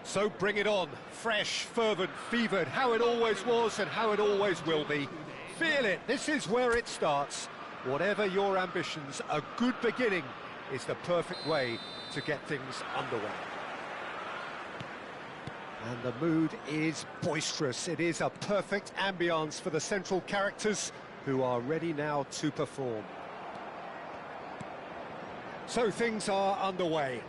So bring it on, fresh, fervent, fevered, how it always was and how it always will be. Feel it, this is where it starts. Whatever your ambitions, a good beginning is the perfect way to get things underway. And the mood is boisterous. It is a perfect ambience for the central characters who are ready now to perform. So things are underway.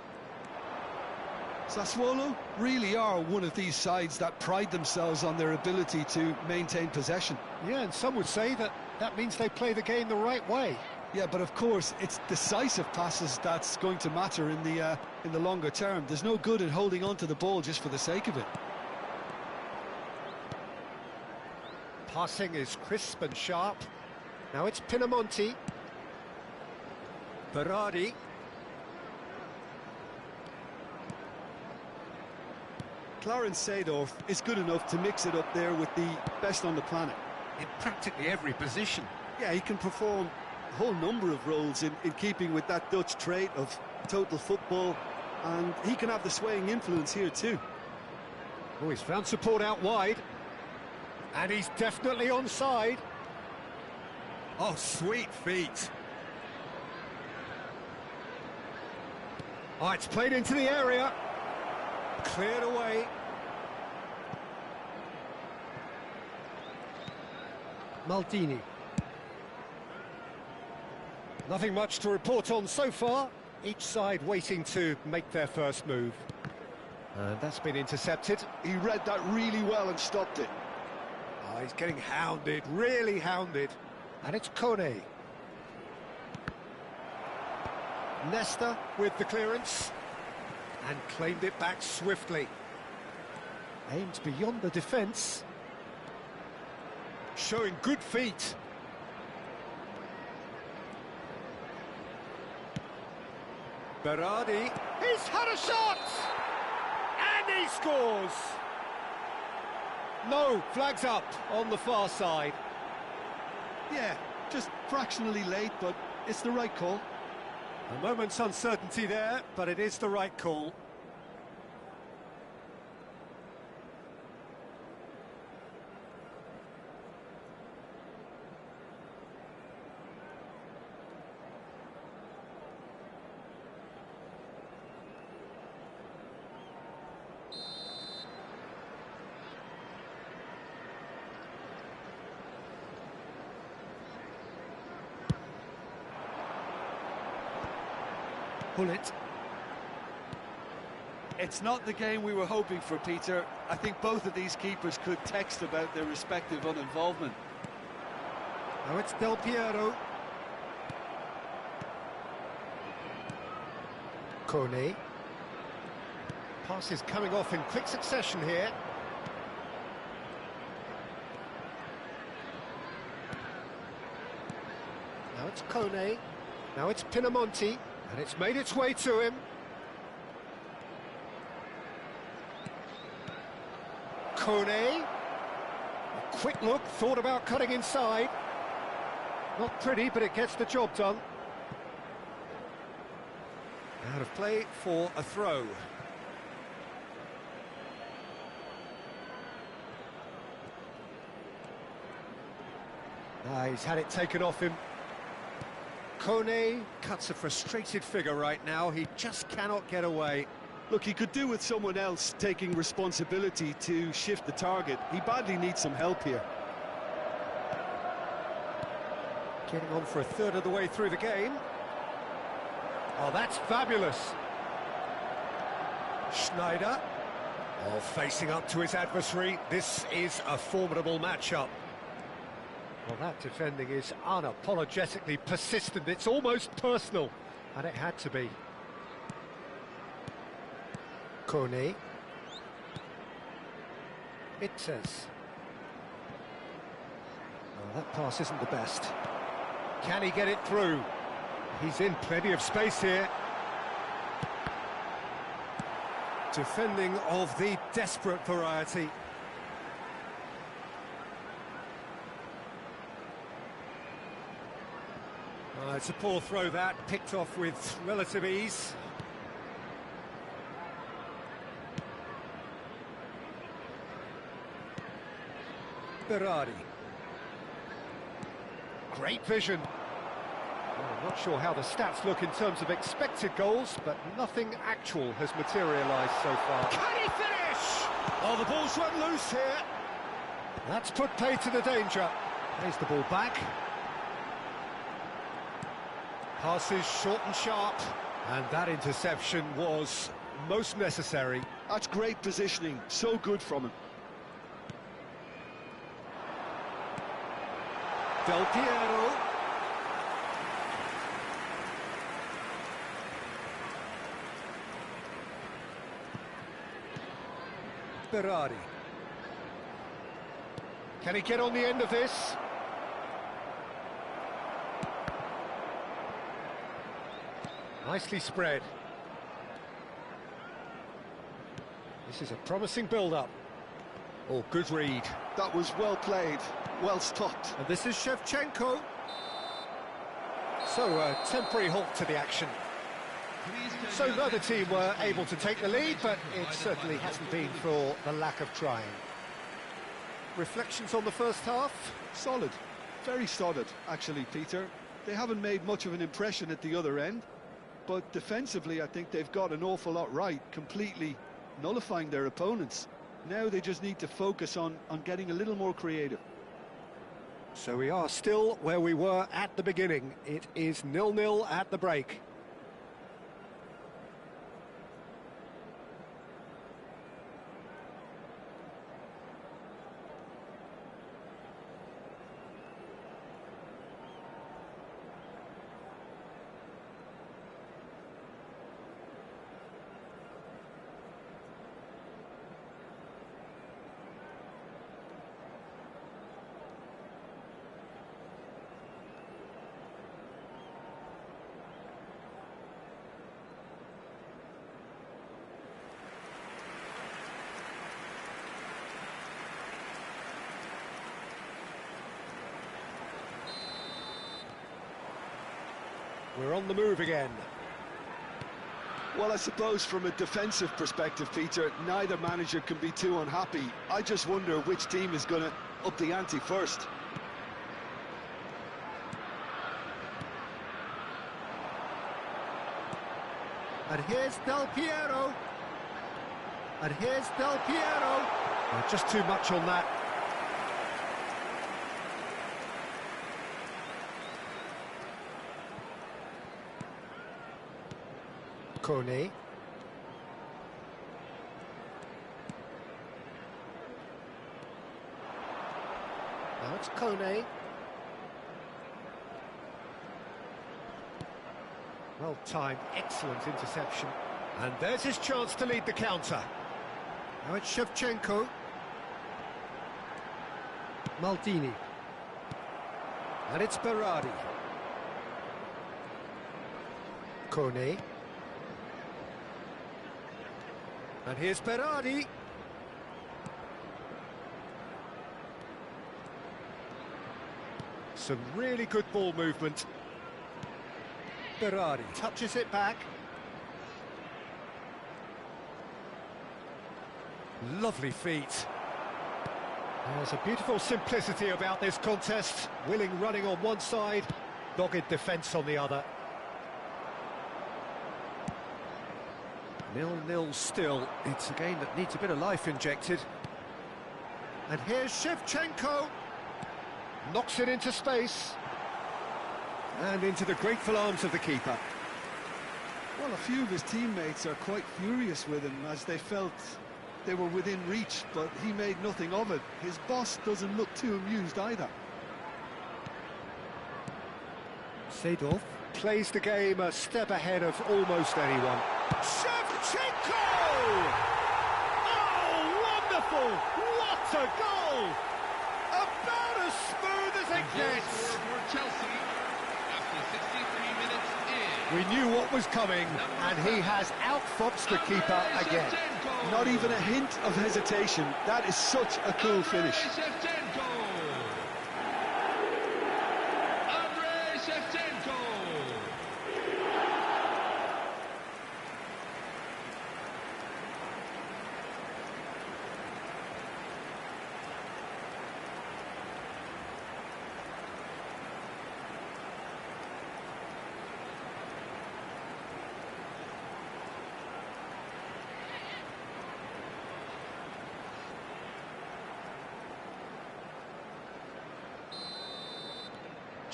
Sassuolo really are one of these sides that pride themselves on their ability to maintain possession. Yeah, and some would say that that means they play the game the right way. Yeah, but of course, it's decisive passes that's going to matter in the longer term. There's no good in holding on to the ball just for the sake of it. Passing is crisp and sharp. Now it's Pinamonti. Berardi. Clarence Seedorf is good enough to mix it up there with the best on the planet. In practically every position. Yeah, he can perform a whole number of roles in keeping with that Dutch trait of total football, and he can have the swaying influence here too. Oh, he's found support out wide. And he's definitely onside. Oh, sweet feet. Oh, it's played into the area. Cleared away. Maldini. Nothing much to report on so far. Each side waiting to make their first move. And that's been intercepted. He read that really well and stopped it. Oh, he's getting hounded, really hounded. And it's Kone. Nesta with the clearance. And claimed it back swiftly. Aimed beyond the defence. Showing good feet. Berardi. He's had a shot! And he scores! No, flags up on the far side. Yeah, just fractionally late, but it's the right call. A moment's uncertainty there, but it is the right call. Pull it. It's not the game we were hoping for, Peter. I think both of these keepers could text about their respective uninvolvement. Now it's Del Piero. Kone. Pass is coming off in quick succession here. Now it's Kone. Now it's Pinamonti. And it's made its way to him. Kone. A quick look, thought about cutting inside. Not pretty, but it gets the job done. Out of play for a throw. He's had it taken off him. Kone cuts a frustrated figure right now. He just cannot get away. Look, he could do with someone else taking responsibility to shift the target. He badly needs some help here. Getting on for a third of the way through the game. Oh, that's fabulous. Schneider. Oh, facing up to his adversary. This is a formidable matchup. Well, that defending is unapologetically persistent. It's almost personal, and it had to be. Kone. It says. Well, that pass isn't the best. Can he get it through? He's in plenty of space here. Defending of the desperate variety. It's a poor throw that, picked off with relative ease. Berardi. Great vision. Well, I'm not sure how the stats look in terms of expected goals, but nothing actual has materialised so far. Can he finish? Oh, the ball's run loose here. That's put pay to the danger. Plays the ball back. Passes short and sharp. And that interception was most necessary. That's great positioning, so good from him. Del Piero. Berardi. Can he get on the end of this? Nicely spread. This is a promising build-up. Oh, good read. That was well played, well stopped. And this is Shevchenko. So, a temporary halt to the action. So neither team were able to take the lead, but it certainly hasn't been for the lack of trying. Reflections on the first half? Solid, very solid, actually, Peter. They haven't made much of an impression at the other end, but defensively I think they've got an awful lot right, completely nullifying their opponents. Now they just need to focus on getting a little more creative. So we are still where we were at the beginning. It is 0-0 at the break. We're on the move again. Well, I suppose from a defensive perspective, Peter, neither manager can be too unhappy. I just wonder which team is going to up the ante first. And here's Del Piero. And here's Del Piero. Oh, just too much on that. Kone. Now it's Kone. Well timed, excellent interception. And there's his chance to lead the counter. Now it's Shevchenko. Maldini. And it's Berardi. Kone. And here's Berardi. Some really good ball movement. Berardi touches it back. Lovely feet. There's a beautiful simplicity about this contest. Willing running on one side, dogged defence on the other. 0-0 still. It's a game that needs a bit of life injected. And here's Shevchenko. Knocks it into space. And into the grateful arms of the keeper. Well, a few of his teammates are quite furious with him as they felt they were within reach, but he made nothing of it. His boss doesn't look too amused either. Seedorf plays the game a step ahead of almost anyone. Shevchenko! Oh, wonderful! What a goal! About as smooth as it gets. For Chelsea, after 63 minutes in. We knew what was coming, and he has outfoxed the keeper again. Not even a hint of hesitation. That is such a cool finish.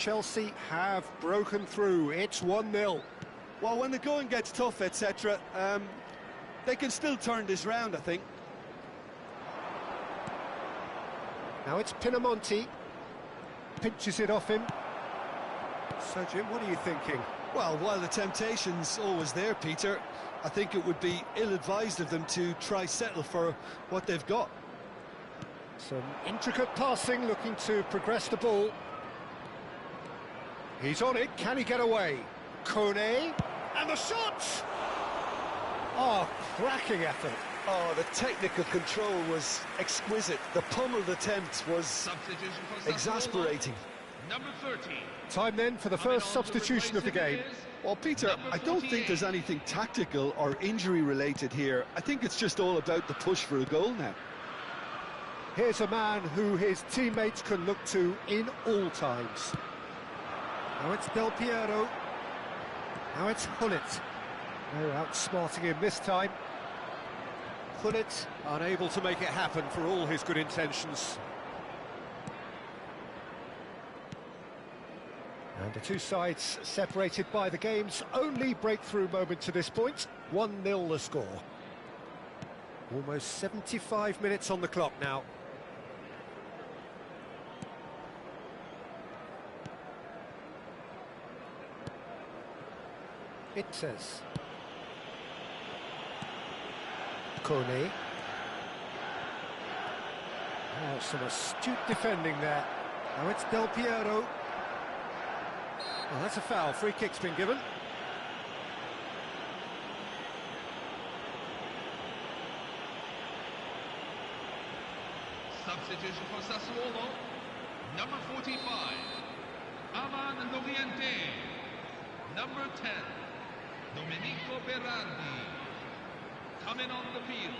Chelsea have broken through. It's 1-0. Well, when the going gets tough, etc., they can still turn this round, I think. Now it's Pinamonti. Pinches it off him. So, Jim, what are you thinking? Well, while the temptation's always there, Peter, I think it would be ill-advised of them to try settle for what they've got. Some intricate passing, looking to progress the ball. He's on it, can he get away? Kone, and the shot! Oh, cracking effort. Oh, the technical control was exquisite. The pummeled attempt was Substitution for Sassuolo. exasperating. Number 13. Time then for the first substitution of the game. Well, Peter, I don't think there's anything tactical or injury-related here. I think it's just all about the push for a goal now. Here's a man who his teammates can look to in all times. Now it's Del Piero. Now it's Hullet. No outsmarting him this time. Hullet unable to make it happen for all his good intentions. And the two sides separated by the game's only breakthrough moment to this point. 1-0 the score. Almost 75 minutes on the clock now. It says Kone. Oh, some astute defending there. Now it's Del Piero. Oh, that's a foul. Free kick's been given. Substitution for Sassuolo. Number 45. Aman Loriente. Number 10. Domenico Berardi. Coming on the field.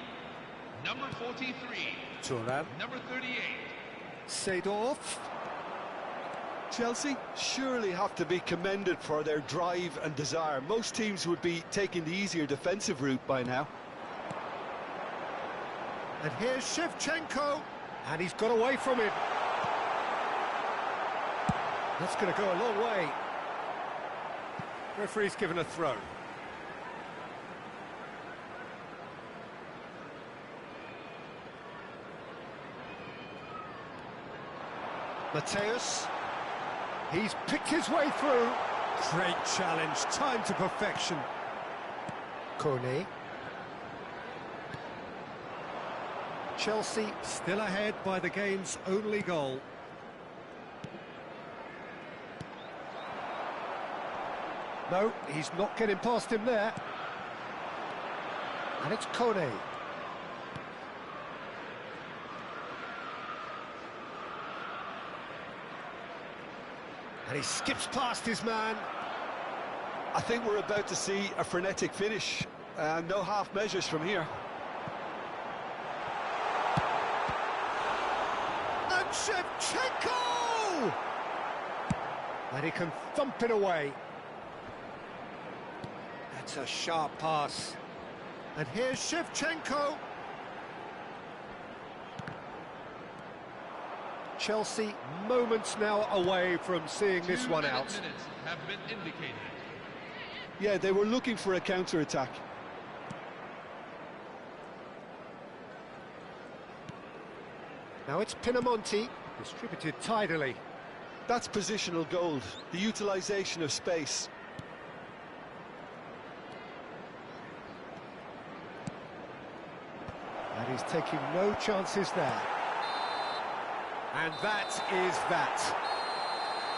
Number 43. Thuram. Number 38. Seedorf. Chelsea surely have to be commended for their drive and desire. Most teams would be taking the easier defensive route by now. And here's Shevchenko. And he's got away from him. That's going to go a long way. Referee's given a throw. Mateus. He's picked his way through. Great challenge, time to perfection. Kone. Chelsea still ahead by the game's only goal. No, he's not getting past him there. And it's Kone. And he skips past his man. I think we're about to see a frenetic finish. No half measures from here. And Shevchenko! And he can thump it away. That's a sharp pass. And here's Shevchenko. Chelsea moments now away from seeing this one out. 2 minutes have been indicated. Yeah, they were looking for a counter-attack. Now it's Pinamonti, distributed tidily. That's positional gold, the utilisation of space. And he's taking no chances there. And that is that.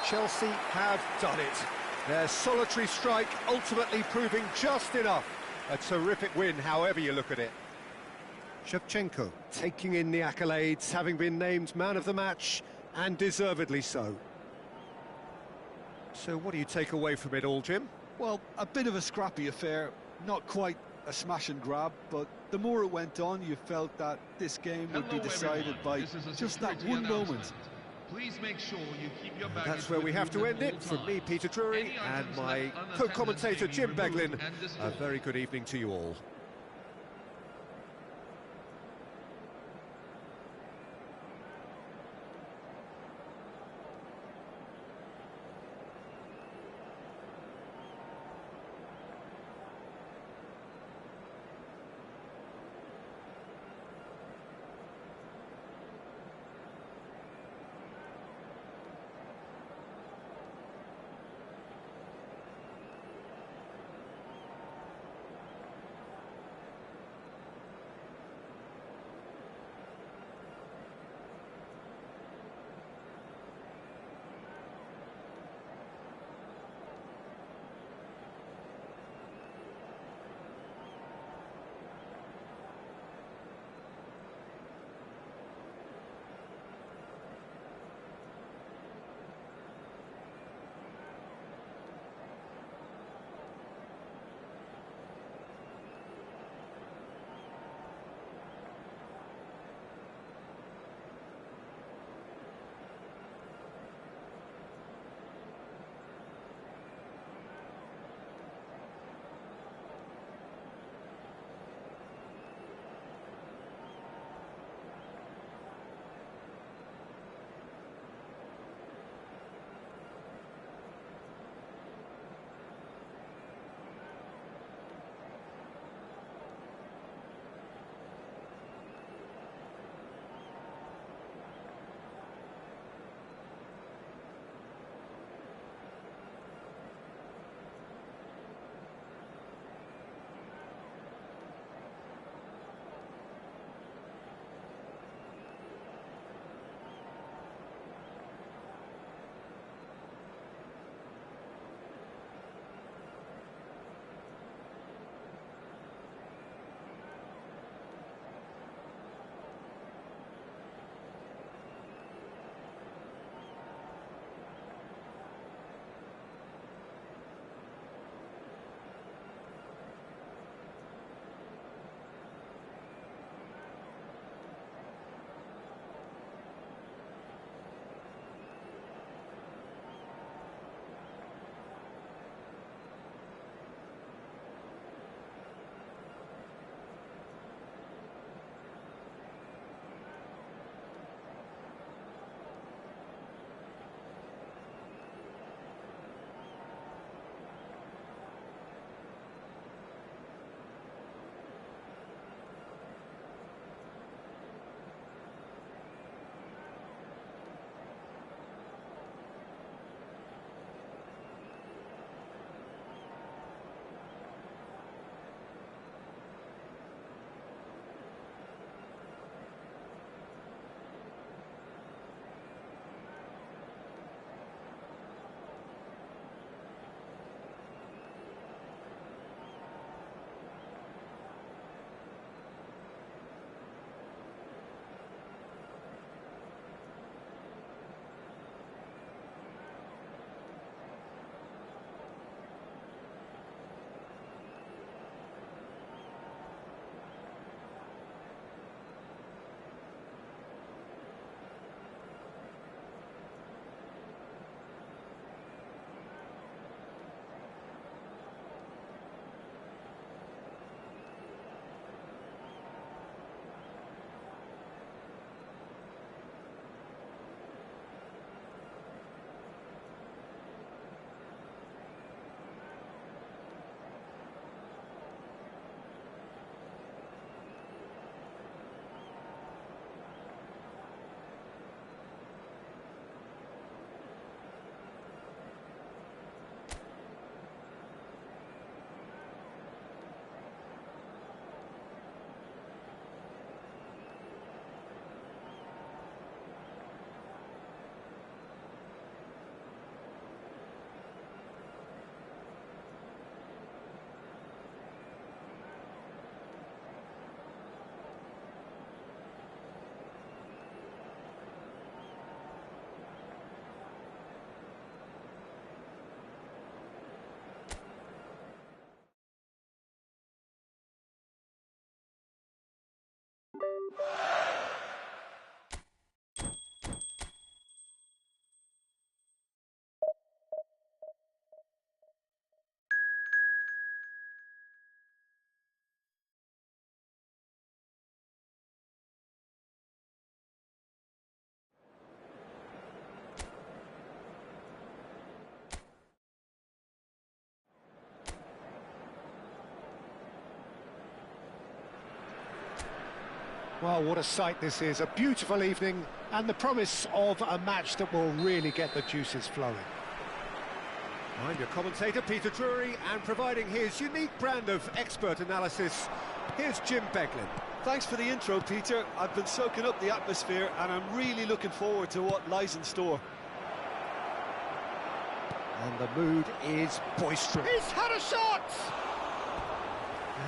Chelsea have done it. Their solitary strike ultimately proving just enough. A terrific win, however you look at it. Shevchenko taking in the accolades, having been named man of the match, and deservedly so. So what do you take away from it all, Jim? Well, a bit of a scrappy affair, not quite a smash and grab, but the more it went on, you felt that this game would be decided by just that one moment. Please make sure you keep your baggage. That's where we have to end it. From me, Peter Drury, and my co-commentator, Jim Beglin, a very good evening to you all. Well, what a sight this is, a beautiful evening and the promise of a match that will really get the juices flowing. I'm your commentator, Peter Drury, and providing his unique brand of expert analysis, here's Jim Beglin. Thanks for the intro, Peter. I've been soaking up the atmosphere and I'm really looking forward to what lies in store. And the mood is boisterous. He's had a shot!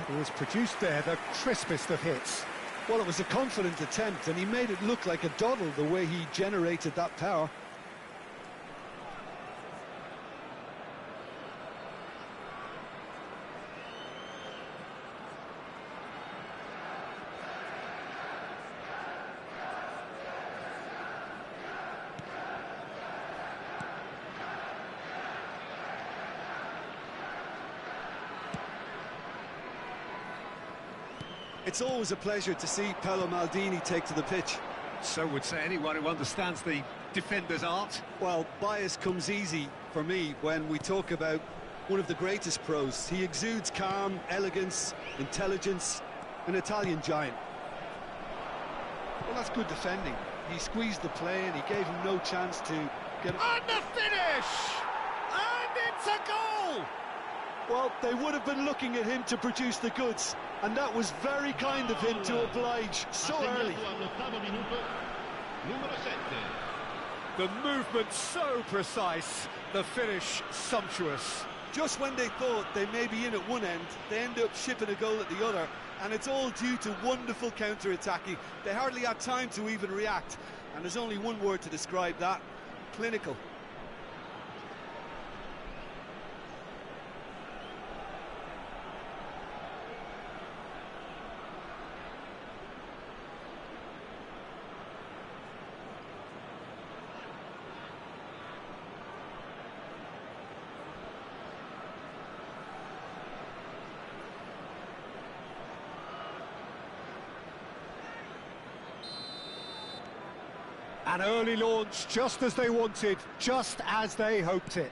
That is produced there, the crispest of hits. Well, it was a confident attempt and he made it look like a doddle the way he generated that power. It's always a pleasure to see Paolo Maldini take to the pitch. So would say anyone who understands the defender's art. Well, bias comes easy for me when we talk about one of the greatest pros. He exudes calm, elegance, intelligence, an Italian giant. Well, that's good defending. He squeezed the play and he gave him no chance to get... And the finish! And it's a goal! Well, they would have been looking at him to produce the goods, and that was very kind of him to oblige so early. The movement so precise, the finish sumptuous. Just when they thought they may be in at one end, they end up shipping a goal at the other, and it's all due to wonderful counter-attacking. They hardly had time to even react, and there's only one word to describe that: clinical. An early launch, just as they wanted, just as they hoped it.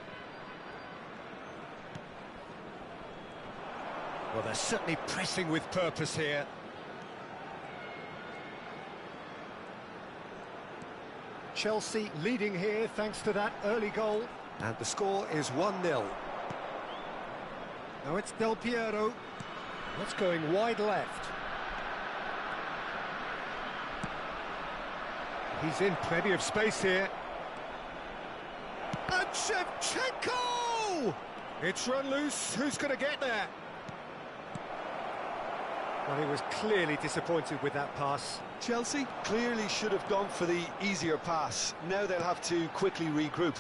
Well, they're certainly pressing with purpose here. Chelsea leading here thanks to that early goal. And the score is 1-0. Now it's Del Piero. That's going wide left. He's in plenty of space here. And Shevchenko! It's run loose. Who's going to get there? Well, he was clearly disappointed with that pass. Chelsea clearly should have gone for the easier pass. Now they'll have to quickly regroup.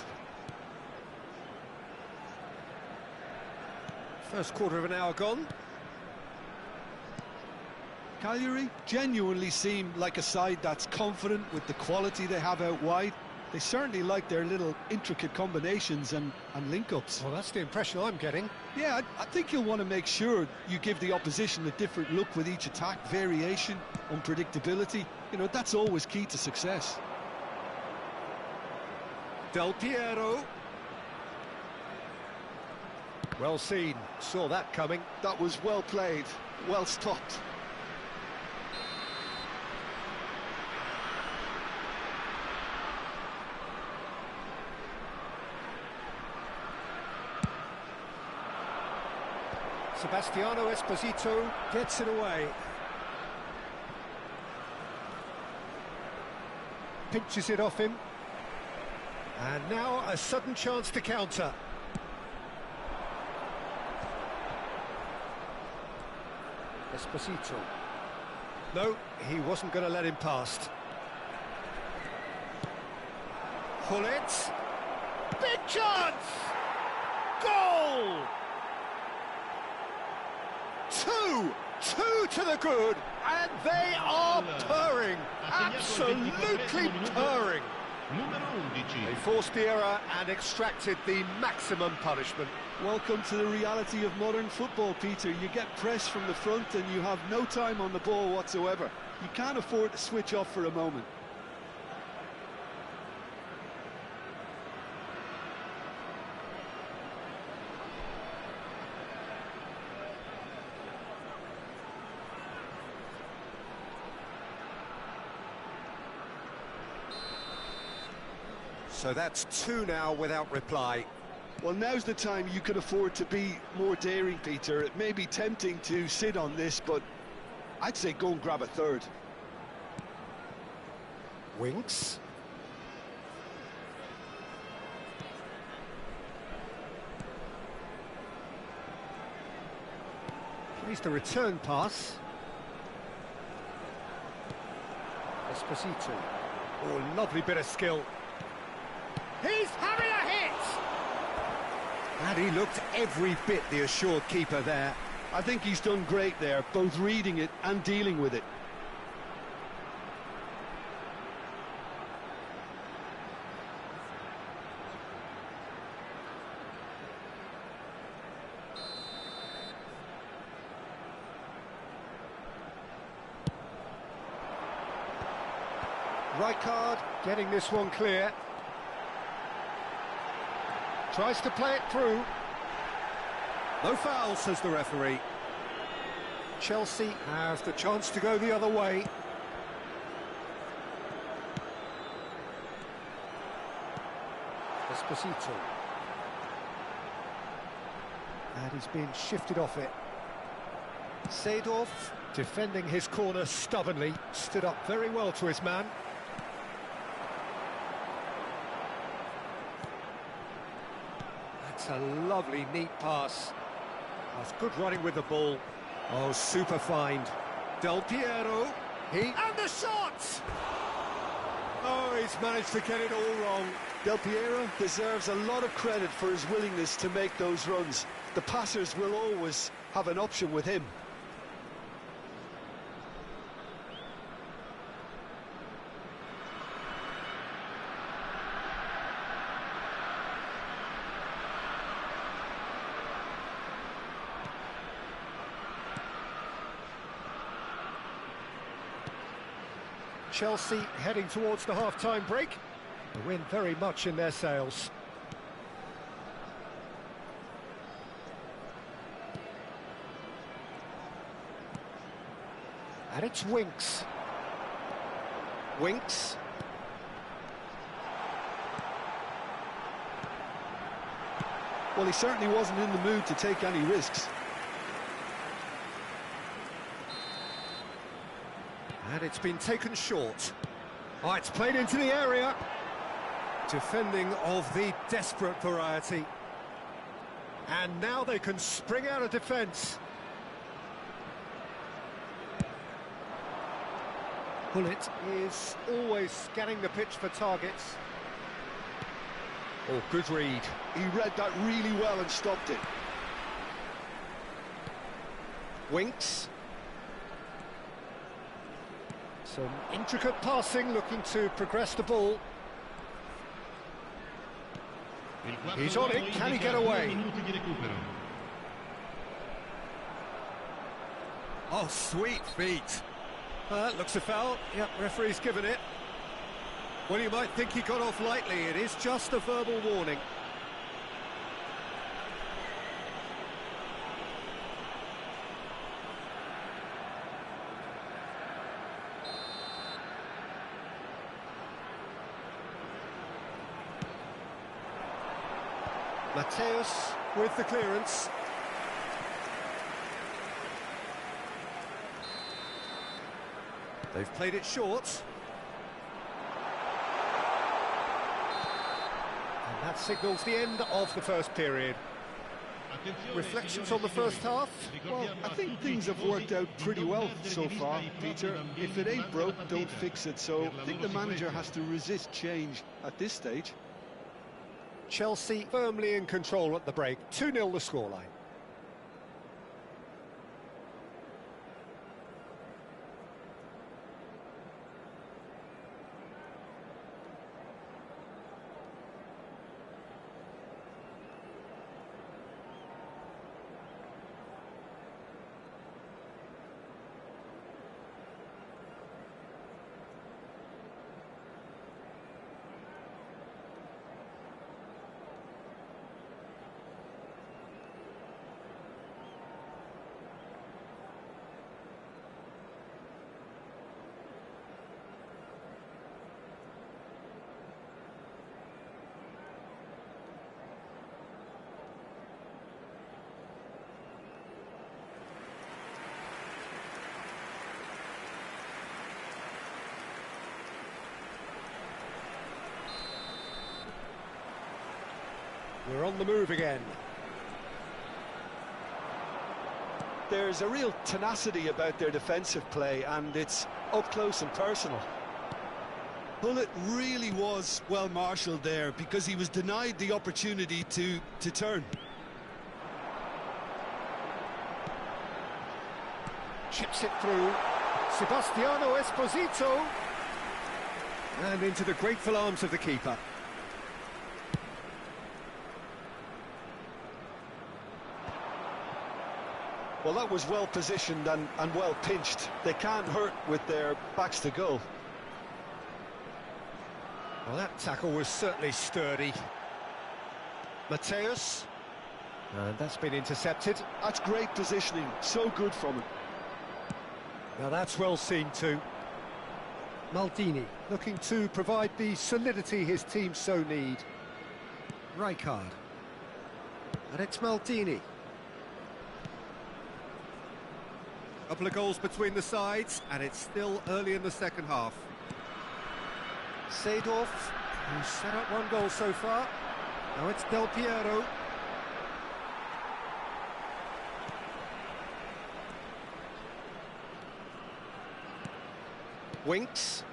First quarter of an hour gone. Cagliari genuinely seem like a side that's confident with the quality they have out wide. They certainly like their little intricate combinations and link-ups. Well, that's the impression I'm getting. Yeah, I think you'll want to make sure you give the opposition a different look with each attack. Variation, unpredictability, you know, that's always key to success. Del Piero. Well seen, saw that coming. That was well played, well stopped. Sebastiano Esposito gets it away. Pinches it off him. And now a sudden chance to counter. Esposito. No, he wasn't going to let him past. Hullet. Big chance! Goal! Two to the good, and they are purring, absolutely purring. They forced the error and extracted the maximum punishment. Welcome to the reality of modern football, Peter. You get pressed from the front and you have no time on the ball whatsoever. You can't afford to switch off for a moment. So that's two now without reply. Well, now's the time you can afford to be more daring, Peter. It may be tempting to sit on this, but I'd say go and grab a third. Winks. Plays the return pass. Esposito. Oh, lovely bit of skill. He's having a hit! And he looked every bit the assured keeper there. I think he's done great there, both reading it and dealing with it. Right card, getting this one clear. Tries to play it through. No foul, says the referee. Chelsea have the chance to go the other way. Esposito. And he's been shifted off it. Seedorf, defending his corner stubbornly, stood up very well to his man. That's a lovely, neat pass. That's good running with the ball. Oh, super find. Del Piero. And the shot! Oh, he's managed to get it all wrong. Del Piero deserves a lot of credit for his willingness to make those runs. The passers will always have an option with him. Chelsea heading towards the half-time break. The wind very much in their sails. And it's Winks. Winks. Well, he certainly wasn't in the mood to take any risks. And it's been taken short. Oh, it's played into the area. Defending of the desperate variety. And now they can spring out of defence. Bullet is always scanning the pitch for targets. Oh, good read. He read that really well and stopped it. Winks. Some intricate passing, looking to progress the ball. He's on it, can he get away? Oh, sweet feet. That looks a foul. Yep, referee's given it. Well, you might think he got off lightly. It is just a verbal warning. Mateus with the clearance. They've played it short. And that signals the end of the first period. Reflections on the first half? Well, I think things have worked out pretty well so far, Peter. If it ain't broke, don't fix it. So I think the manager has to resist change at this stage. Chelsea firmly in control at the break. 2-0 the scoreline. We're on the move again. There's a real tenacity about their defensive play, and it's up close and personal. Bullet really was well marshalled there because he was denied the opportunity to turn. Chips it through. Sebastiano Esposito. And into the grateful arms of the keeper. Well, that was well positioned and well pinched. They can't hurt with their backs to goal. Well, that tackle was certainly sturdy. Mateus. And that's been intercepted. That's great positioning. So good from him. Now that's well seen too. Maldini looking to provide the solidity his team so need. Rijkaard. And it's Maldini. Couple of goals between the sides, and it's still early in the second half. Seedorf, who's set up one goal so far. Now it's Del Piero. Winks.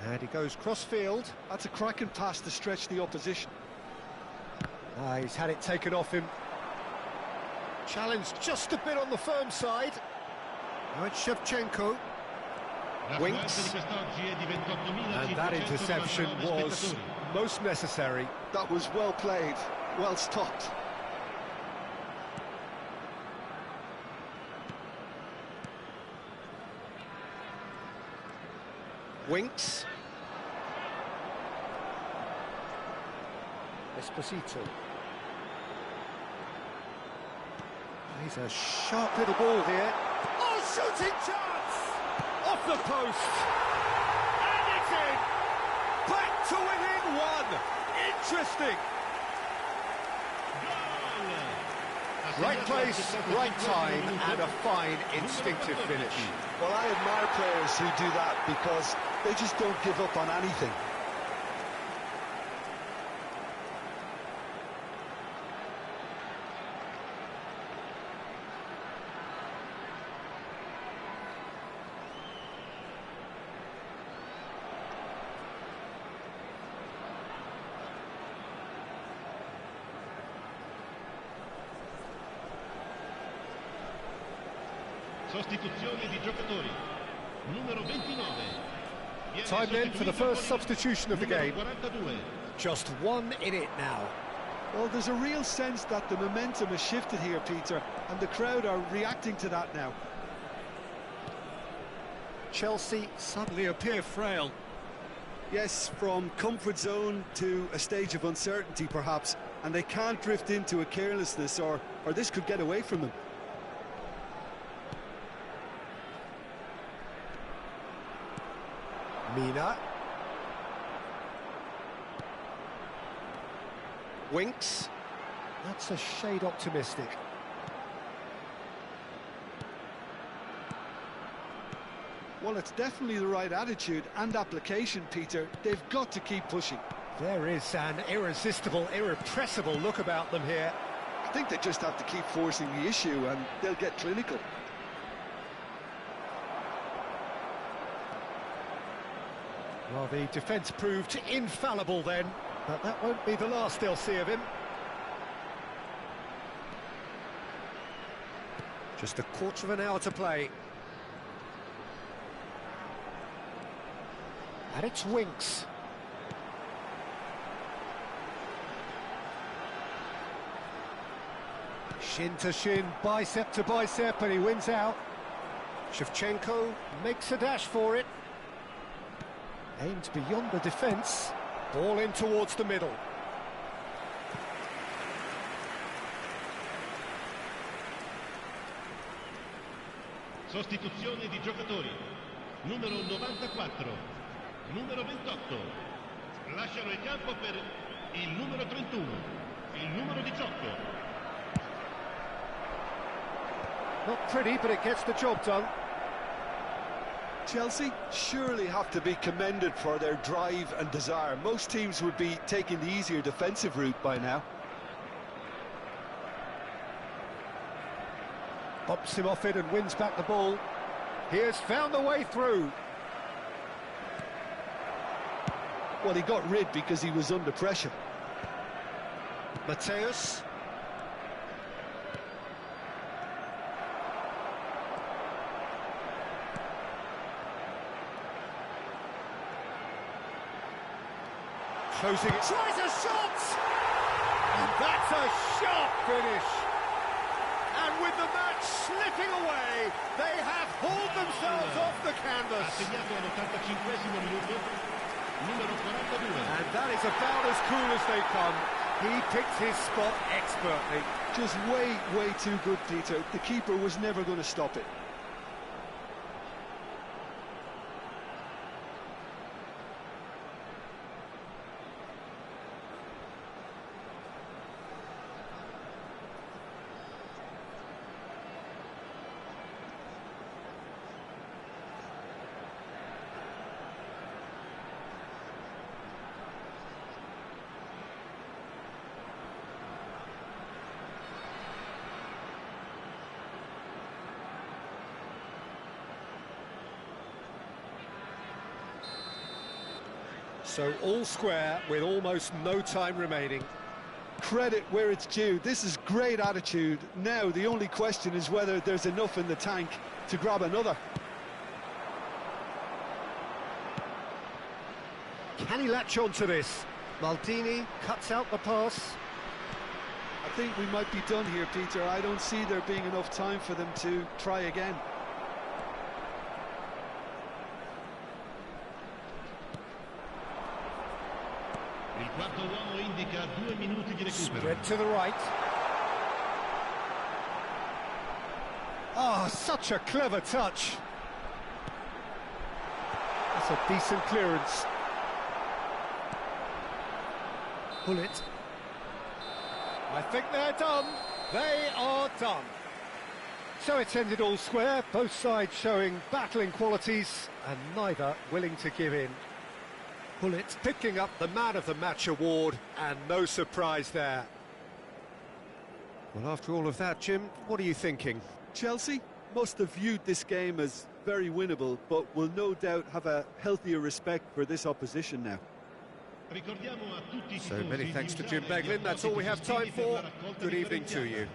And he goes cross-field. That's a cracking pass to stretch the opposition. He's had it taken off him. Challenged just a bit on the firm side. Now it's Shevchenko. Winks. And that interception was most necessary. That was well played, well stopped. Winks. Esposito. He's a sharp little ball here. Oh, shooting chance! Off the post. And it's in! Back to within one! Interesting! Right place, right time, and a fine instinctive finish. Well, I admire players who do that because they just don't give up on anything. Sostituzione di giocatori. Numero 29. Time then for the first substitution of the game. 42. Just one in it now. Well, there's a real sense that the momentum has shifted here, Peter, and the crowd are reacting to that now. Chelsea suddenly appear frail. Yes, from comfort zone to a stage of uncertainty, perhaps, and they can't drift into a carelessness, or this could get away from them. Mina. Winks. That's a shade optimistic. Well, it's definitely the right attitude and application, Peter. They've got to keep pushing. There is an irresistible, irrepressible look about them here. I think they just have to keep forcing the issue and they'll get clinical. Well, the defence proved infallible then, but that won't be the last they'll see of him. Just a quarter of an hour to play. And it's Winks. Shin to shin, bicep to bicep, and he wins out. Shevchenko makes a dash for it. Aimed beyond the defence. Ball in towards the middle. Sostituzione di giocatori. Numero 94. Numero 28. Lasciano il campo per il numero 31. Il numero 18. Not pretty, but it gets the job done. Chelsea surely have to be commended for their drive and desire. Most teams would be taking the easier defensive route by now. Bumps him off it and wins back the ball. He has found the way through. Well, he got rid because he was under pressure. Mateus. Closing it. Tries a shot! And that's a sharp finish. And with the match slipping away, they have hauled themselves off the canvas. And that is about as cool as they come. He picked his spot expertly. Just way too good, Peter. The keeper was never going to stop it. So all square with almost no time remaining. Credit where it's due. This is great attitude. Now the only question is whether there's enough in the tank to grab another. Can he latch on to this? Maldini cuts out the pass. I think we might be done here, Peter. I don't see there being enough time for them to try again. Spread to the right. Ah, such a clever touch. That's a decent clearance. Pull it. I think they're done. They are done. So it's ended all square, both sides showing battling qualities and neither willing to give in. Pull it, picking up the Man of the Match award, and no surprise there. Well, after all of that, Jim, what are you thinking? Chelsea must have viewed this game as very winnable, but will no doubt have a healthier respect for this opposition now. So many thanks to Jim Beglin. That's all we have time for. Good evening to you.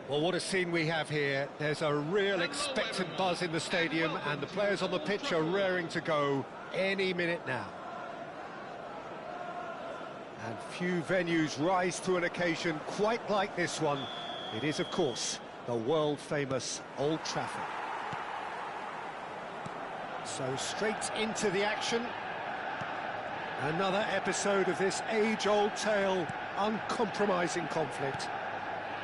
Well, what a scene we have here. There's a real expectant buzz in the stadium, and the players on the pitch are raring to go any minute now. And few venues rise to an occasion quite like this one. It is, of course, the world-famous Old Trafford. So straight into the action. Another episode of this age-old tale, uncompromising conflict.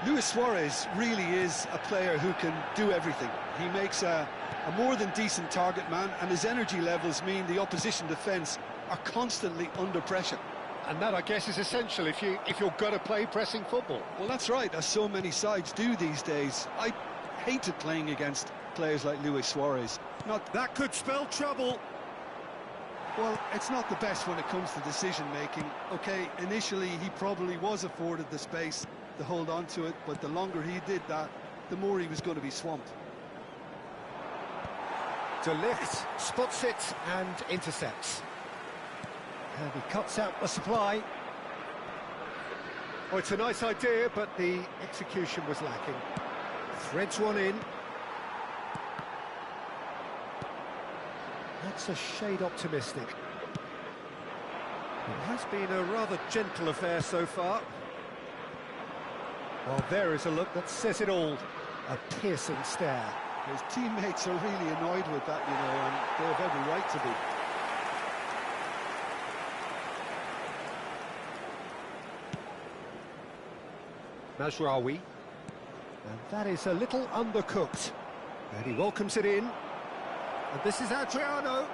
Luis Suarez really is a player who can do everything. He makes a more than decent target man, and his energy levels mean the opposition defence are constantly under pressure. And that, I guess, is essential if you're going to play pressing football. Well, that's right, as so many sides do these days. I hated playing against players like Luis Suarez. That could spell trouble. Well, it's not the best when it comes to decision-making. OK, initially he probably was afforded the space to hold on to it, but the longer he did that, the more he was going to be swamped. De Ligt spots it and intercepts. And he cuts out the supply. Oh, it's a nice idea, but the execution was lacking. Threads one in. That's a shade optimistic. It has been a rather gentle affair so far. Well, there is a look that says it all. A piercing stare. His teammates are really annoyed with that, you know, and they have every right to be. Mazraoui. And that is a little undercooked. And he welcomes it in. And this is Adriano.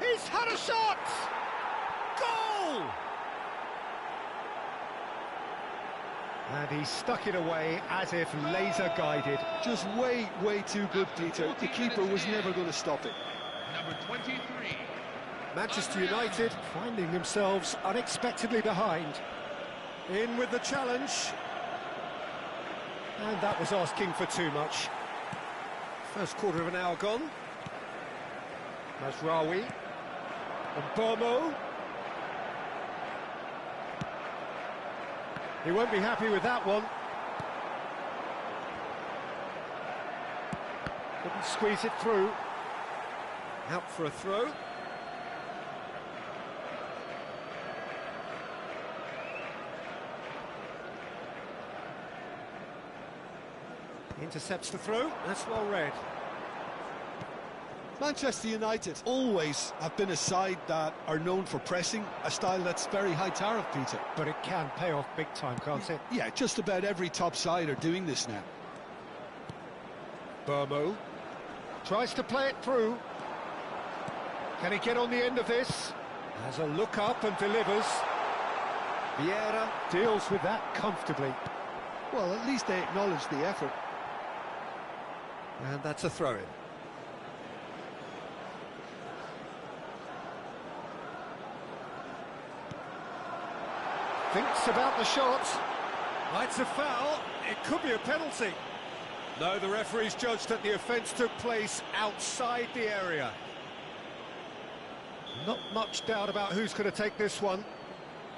He's had a shot! Goal! And he stuck it away as if laser-guided. Just way too good, Peter. The keeper was never going to stop it. Number 23. Manchester United finding themselves unexpectedly behind. In with the challenge. And that was asking for too much. First quarter of an hour gone. Mazraoui. And Burmo. He won't be happy with that one. Couldn't squeeze it through. Out for a throw. Intercepts the throw. That's well read. Manchester United always have been a side that are known for pressing, a style that's very high tariff, Peter. But it can pay off big time, can't it? Yeah, just about every top side are doing this now. Burmo tries to play it through. Can he get on the end of this? Has a look up and delivers. Vieira deals with that comfortably. Well, at least they acknowledge the effort. And that's a throw-in. Thinks about the shot. It's a foul. It could be a penalty. No, the referee's judged that the offence took place outside the area. Not much doubt about who's going to take this one.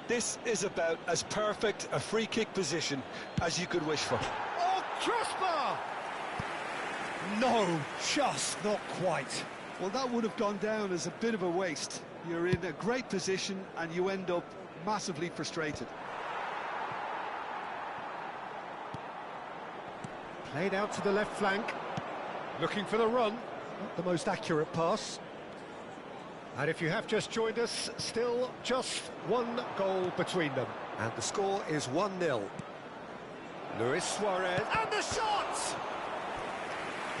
This is about as perfect a free kick position as you could wish for. Oh, crossbar! No, just not quite. Well, that would have gone down as a bit of a waste. You're in a great position and you end up massively frustrated. Played out to the left flank. Looking for the run. Not the most accurate pass. And if you have just joined us, still just one goal between them. And the score is 1-0. Luis Suarez. And the shot!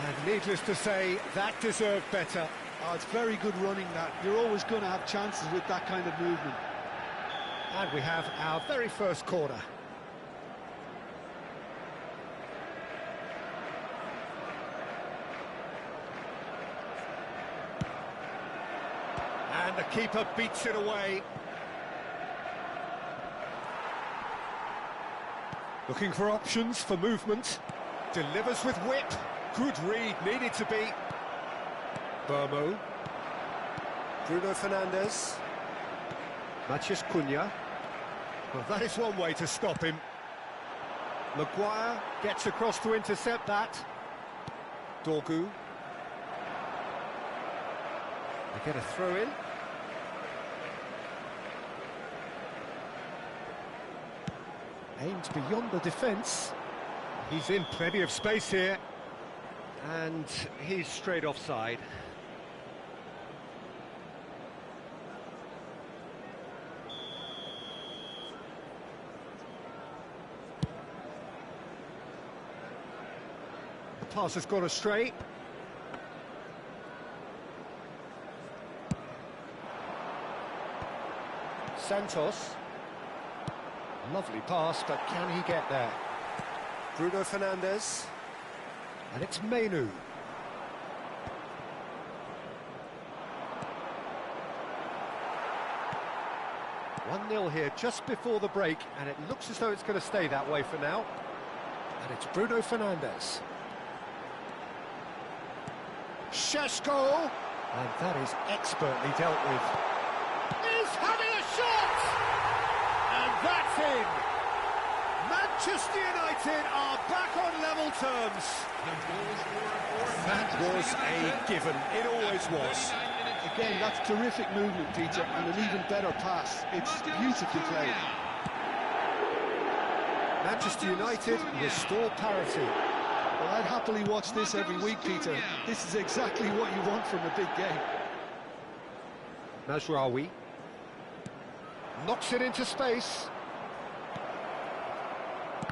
And needless to say, that deserved better. Oh, it's very good running, that. You're always going to have chances with that kind of movement. And we have our very first corner. And the keeper beats it away. Looking for options for movement. Delivers with whip. Good read, needed to be. Burmo. Bruno Fernandes. Matheus Cunha. Well, that is one way to stop him. Maguire gets across to intercept that. Dorgu. They get a throw in. Aimed beyond the defence. He's in plenty of space here. And he's straight offside. The pass has gone astray. Santos. Lovely pass, but can he get there? Bruno Fernandes. And it's Menu. One 0 here just before the break, and it looks as though it's going to stay that way for now. And it's Bruno Fernandes. Šeško! And that is expertly dealt with. He's having a shot! And that's in! Manchester United are back on level terms. That was a given. It always was. Again, that's terrific movement, Peter, and an even better pass. It's beautifully played. Manchester United restore parity. Well, I'd happily watch this every week, Peter. This is exactly what you want from a big game. Mazraoui knocks it into space.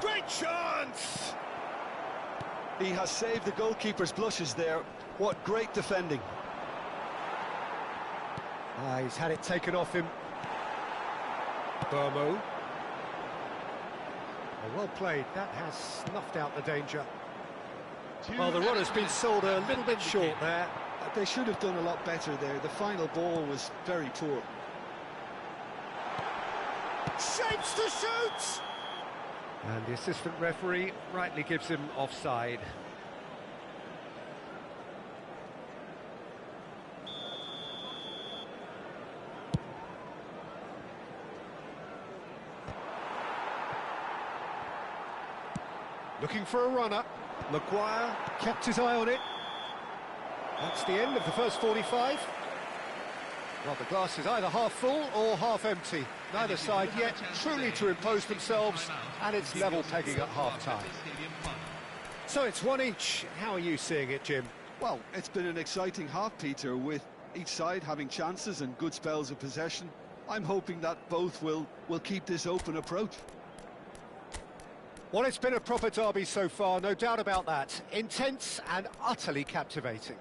Great chance! He has saved the goalkeeper's blushes there. What great defending. He's had it taken off him. Burmo. Well played. That has snuffed out the danger. Well, the run has been sold a little bit short there. They should have done a lot better there. The final ball was very poor. Shapes to shoot! And the assistant referee rightly gives him offside. Looking for a runner. Maguire kept his eye on it. That's the end of the first 45. Well, the glass is either half full or half empty. Neither side yet truly to impose themselves, and it's level pegging at half-time. So it's one each. How are you seeing it, Jim? Well, it's been an exciting half, Peter, with each side having chances and good spells of possession. I'm hoping that both will keep this open approach. Well, it's been a proper derby so far, no doubt about that. Intense and utterly captivating.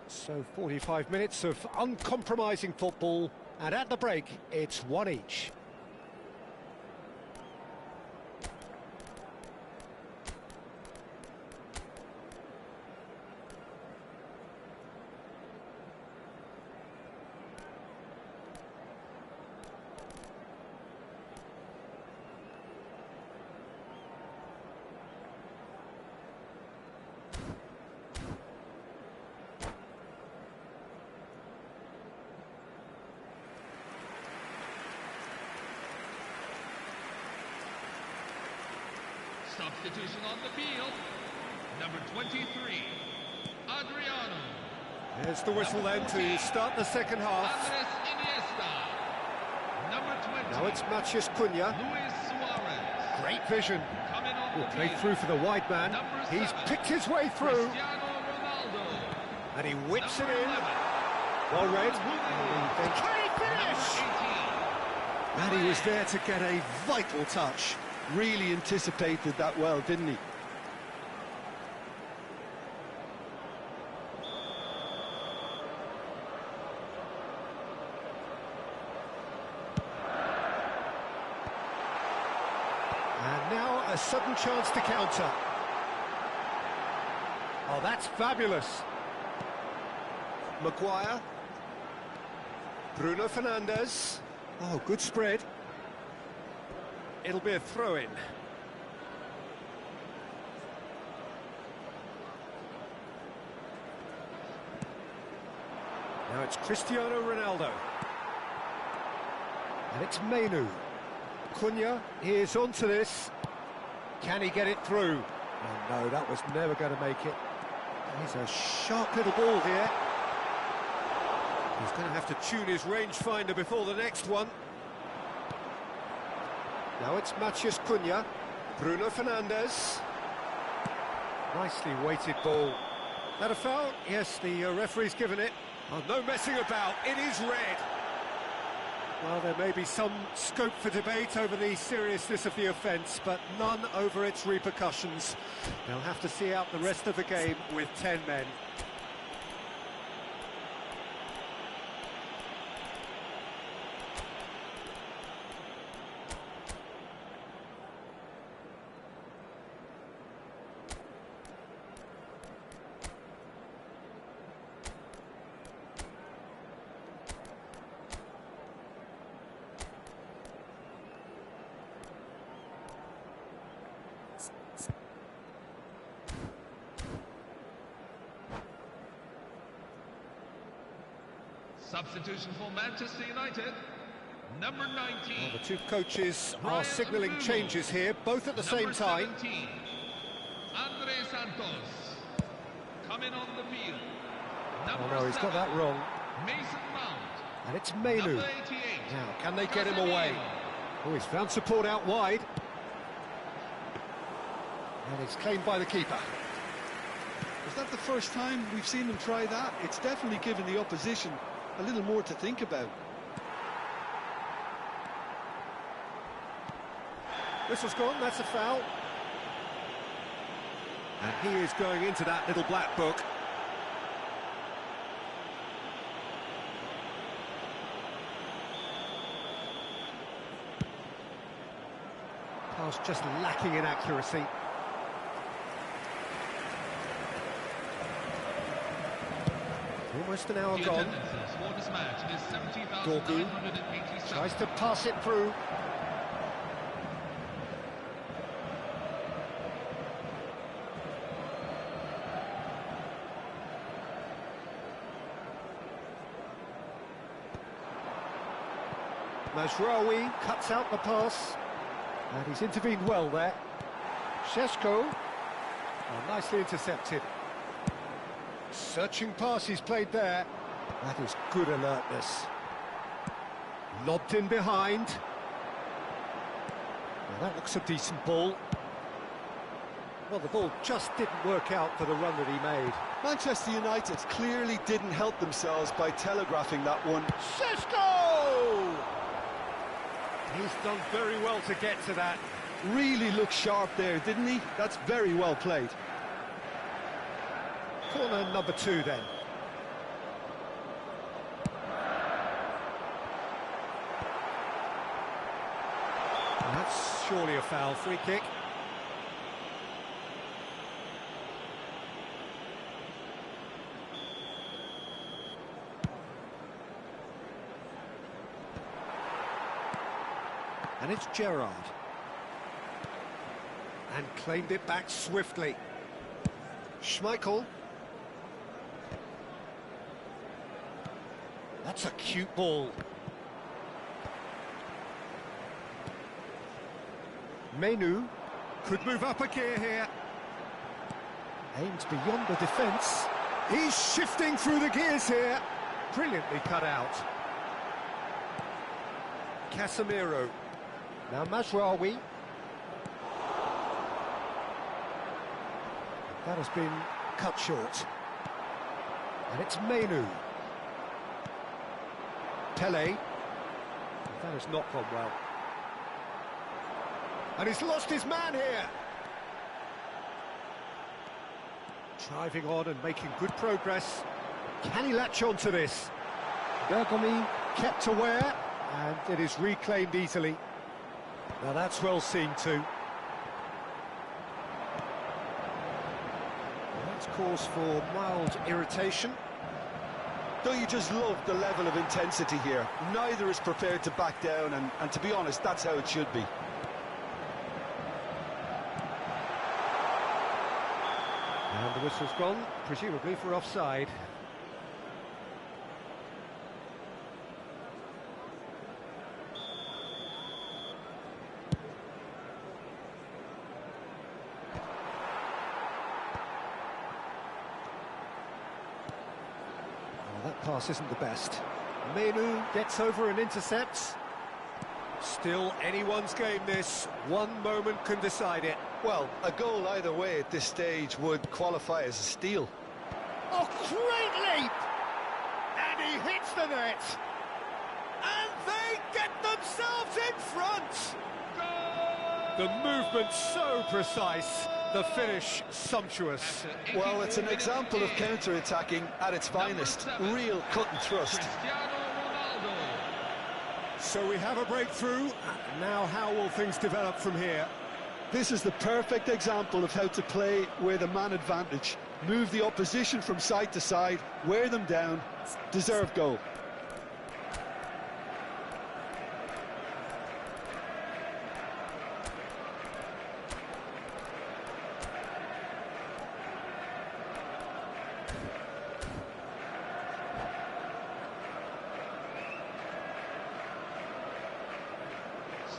So 45 minutes of uncompromising football, and at the break, it's one each. Substitution on the field. Number 23, Adriano. There's the whistle then to start the second half. Andres Iniesta. Number 20. Now it's Matías Cunha. Luis Suarez. Great vision. Coming on the Played field. through for the wide man. Number He's 7, picked his way through. Cristiano Ronaldo. And he whips Number it in. 11, Well read. Number Can he finish? 18. And he was there to get a vital touch. Really anticipated that well, didn't he? And now a sudden chance to counter. Oh, that's fabulous. Maguire. Bruno Fernandes. Oh, good spread. It'll be a throw-in. Now it's Cristiano Ronaldo. And it's Menu. Cunha is onto this. Can he get it through? Oh no, that was never going to make it. He's a sharp little ball here. He's going to have to tune his rangefinder before the next one. Now it's Matheus Cunha, Bruno Fernandes. Nicely weighted ball. That a foul? Yes, the referee's given it. Oh, no messing about, it is red. Well, there may be some scope for debate over the seriousness of the offence, but none over its repercussions. They'll have to see out the rest of the game with 10 men. Substitution for Manchester United, number 19. Well, the two coaches are signalling changes here, both at the same time. 17, Andre Santos, coming on the field. Oh no, he's got that wrong. Mason Mount. And it's Menu. Number 88. Now, can they get him away? Oh, he's found support out wide. And it's claimed by the keeper. Is that the first time we've seen them try that? It's definitely given the opposition a little more to think about. Whistle's gone, that's a foul. And he is going into that little black book. Pass just lacking in accuracy. Almost an hour gone. Dorgu tries to pass it through. Mazraoui cuts out the pass, and he's intervened well there. Šeško, nicely intercepted. Searching pass he's played there. That is good alertness. Lobbed in behind. Well, that looks a decent ball. Well, the ball just didn't work out for the run that he made. Manchester United clearly didn't help themselves by telegraphing that one. Šeško! He's done very well to get to that. Really looked sharp there, didn't he? That's very well played. Corner number 2 then. And that's surely a foul. Free kick. And it's Gerrard. And claimed it back swiftly. Schmeichel. That's a cute ball. Menu could move up a gear here. Aimed beyond the defence. He's shifting through the gears here. Brilliantly cut out. Casemiro. Now Mazraoui. That has been cut short. And it's Menu. Pele. That has not gone well. And he's lost his man here. Driving on and making good progress. Can he latch on to this? Bergomi kept aware, and it is reclaimed easily. Now that's well seen too. That's cause for mild irritation. Don't you just love the level of intensity here? Neither is prepared to back down, and to be honest, that's how it should be. And the whistle's gone, presumably for offside. Well, that pass isn't the best. Menu gets over and intercepts. Still anyone's game this. One moment can decide it. Well, a goal either way at this stage would qualify as a steal. Oh, great leap! And he hits the net. And they get themselves in front. The movement so precise, the finish sumptuous. Well, it's an example of counter-attacking at its finest. Real cut and thrust. So we have a breakthrough. Now how will things develop from here? This is the perfect example of how to play with a man advantage. Move the opposition from side to side, wear them down, deserve goal.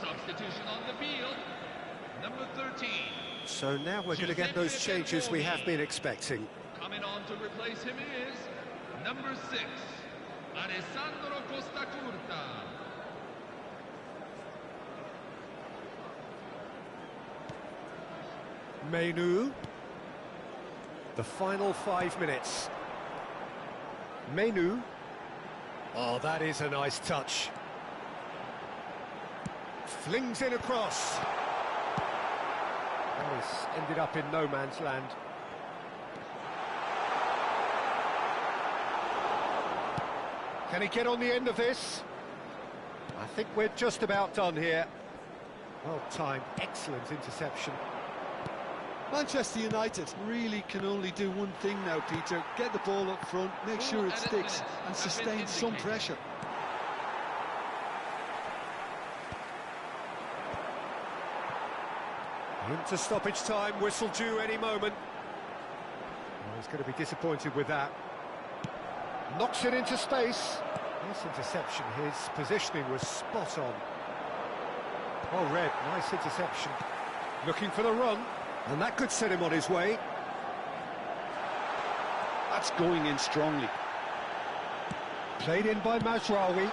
Substitution on the field, number 13. So now we're going to get those changes we have been expecting. Coming on to replace him is number 6, Alessandro Costa Curta. Menu. The final 5 minutes. Menu. Oh, that is a nice touch. Flings in across. Oh, it's ended up in no man's land. Can he get on the end of this? I think we're just about done here. Well timed, excellent interception. Manchester United really can only do one thing now, Peter. Get the ball up front, make sure it sticks and sustain some pressure. Into stoppage time, whistle due any moment. Well, he's going to be disappointed with that. Knocks it into space. Nice interception, his positioning was spot on. Oh, Red, nice interception. Looking for the run, and that could set him on his way. That's going in strongly. Played in by Mazraoui.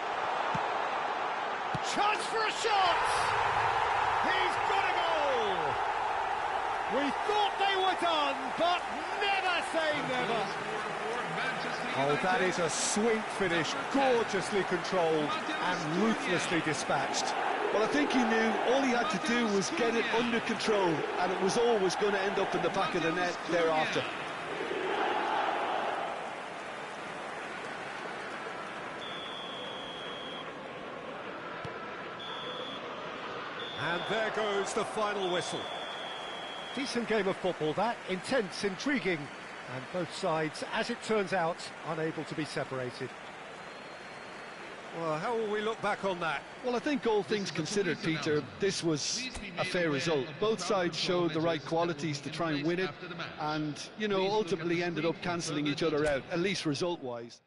Chance for a shot! He's got a goal! We thought they were done, but never say never. Oh, that is a sweet finish, gorgeously controlled and ruthlessly dispatched. Well, I think he knew all he had to do was get it under control, and it was always going to end up in the back of the net thereafter. And there goes the final whistle. Decent game of football, that. Intense, intriguing, and both sides, as it turns out, unable to be separated. Well, how will we look back on that? Well, I think all things considered, Peter, this was a fair result. Both sides showed the right qualities to try and win it, and, you know, ultimately ended up cancelling each other out, at least result-wise.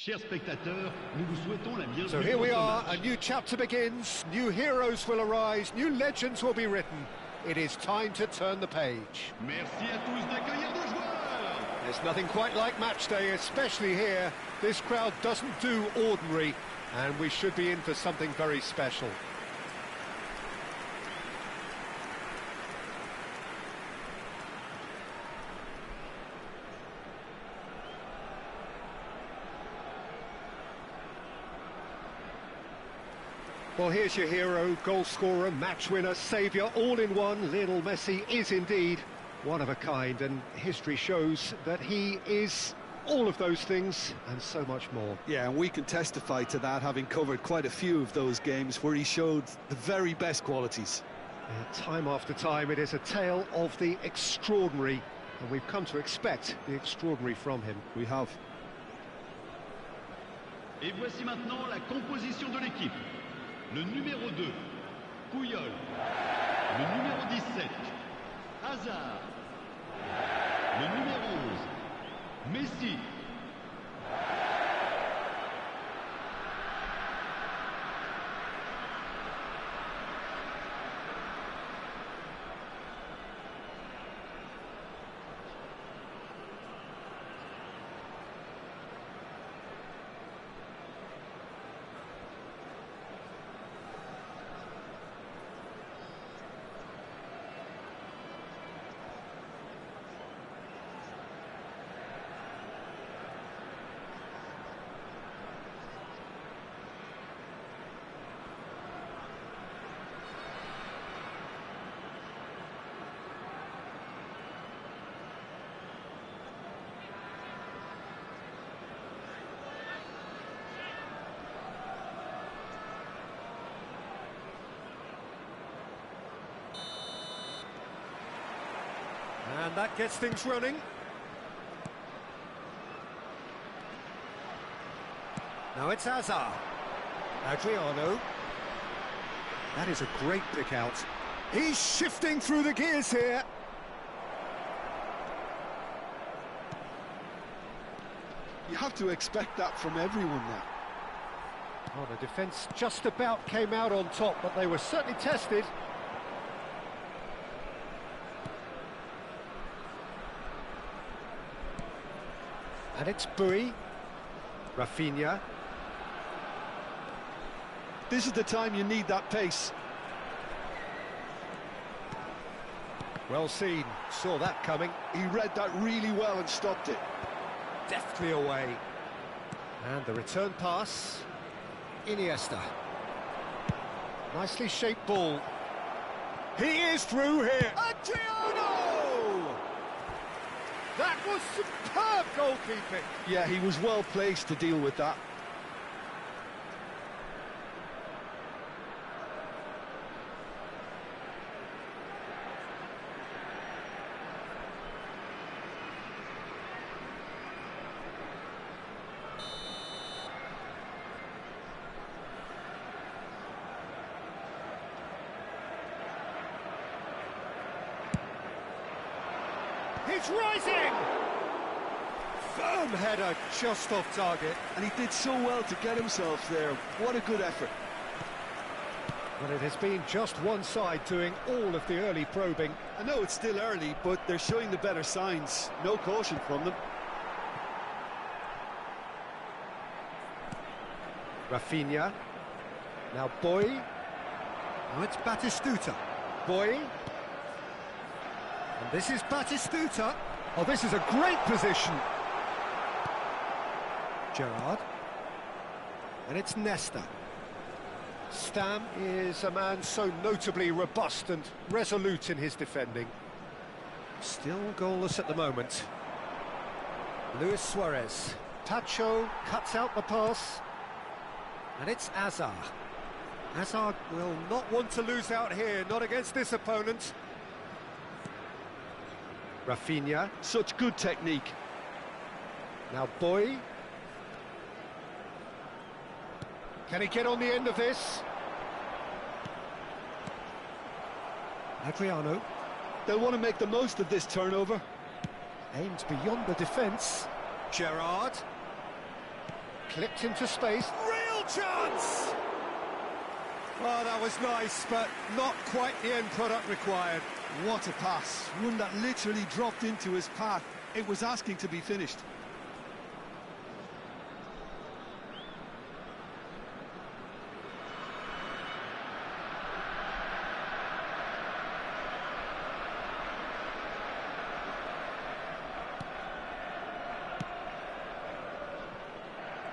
Chers spectateurs, nous vous souhaitons la bienvenue. So here we are, a new chapter begins, new heroes will arise, new legends will be written. It is time to turn the page. Merci à tous d'accueillir nos joueurs. There's nothing quite like match day, especially here. This crowd doesn't do ordinary, and we should be in for something very special. Well, here's your hero, goal scorer, match winner, saviour, all in one. Lionel Messi is indeed one of a kind, and history shows that he is all of those things and so much more. Yeah, and we can testify to that, having covered quite a few of those games where he showed the very best qualities. Time after time, it is a tale of the extraordinary, and we've come to expect the extraordinary from him. We have. Et voici maintenant la composition de l'équipe. Le numéro 2, Puyol. Le numéro 17, Hazard. Le numéro 11, Messi. And that gets things running. Now it's Hazard. Adriano. That is a great pick out. He's shifting through the gears here. You have to expect that from everyone now. Oh, the defence just about came out on top, but they were certainly tested. And it's Bui, Rafinha. This is the time you need that pace. Well seen, saw that coming. He read that really well and stopped it. Deftly away. And the return pass, Iniesta. Nicely shaped ball. He is through here. Adriano! That was superb goalkeeping. Yeah, he was well placed to deal with that. He's rising! Firm header just off target. And he did so well to get himself there. What a good effort. Well, it has been just one side doing all of the early probing. I know it's still early, but they're showing the better signs. No caution from them. Rafinha. Now Boy. Now it's Batistuta. Boy. And this is Batistuta. Oh, this is a great position. Gerrard. And it's Nesta. Stam is a man so notably robust and resolute in his defending. Still goalless at the moment. Luis Suarez. Tacho cuts out the pass. And it's Hazard. Hazard will not want to lose out here, not against this opponent. Rafinha. Such good technique. Now Boy. Can he get on the end of this? Adriano. They'll want to make the most of this turnover. Aimed beyond the defence. Gerrard. Clipped into space. Real chance! Oh, that was nice, but not quite the end product required. What a pass. One that literally dropped into his path. It was asking to be finished.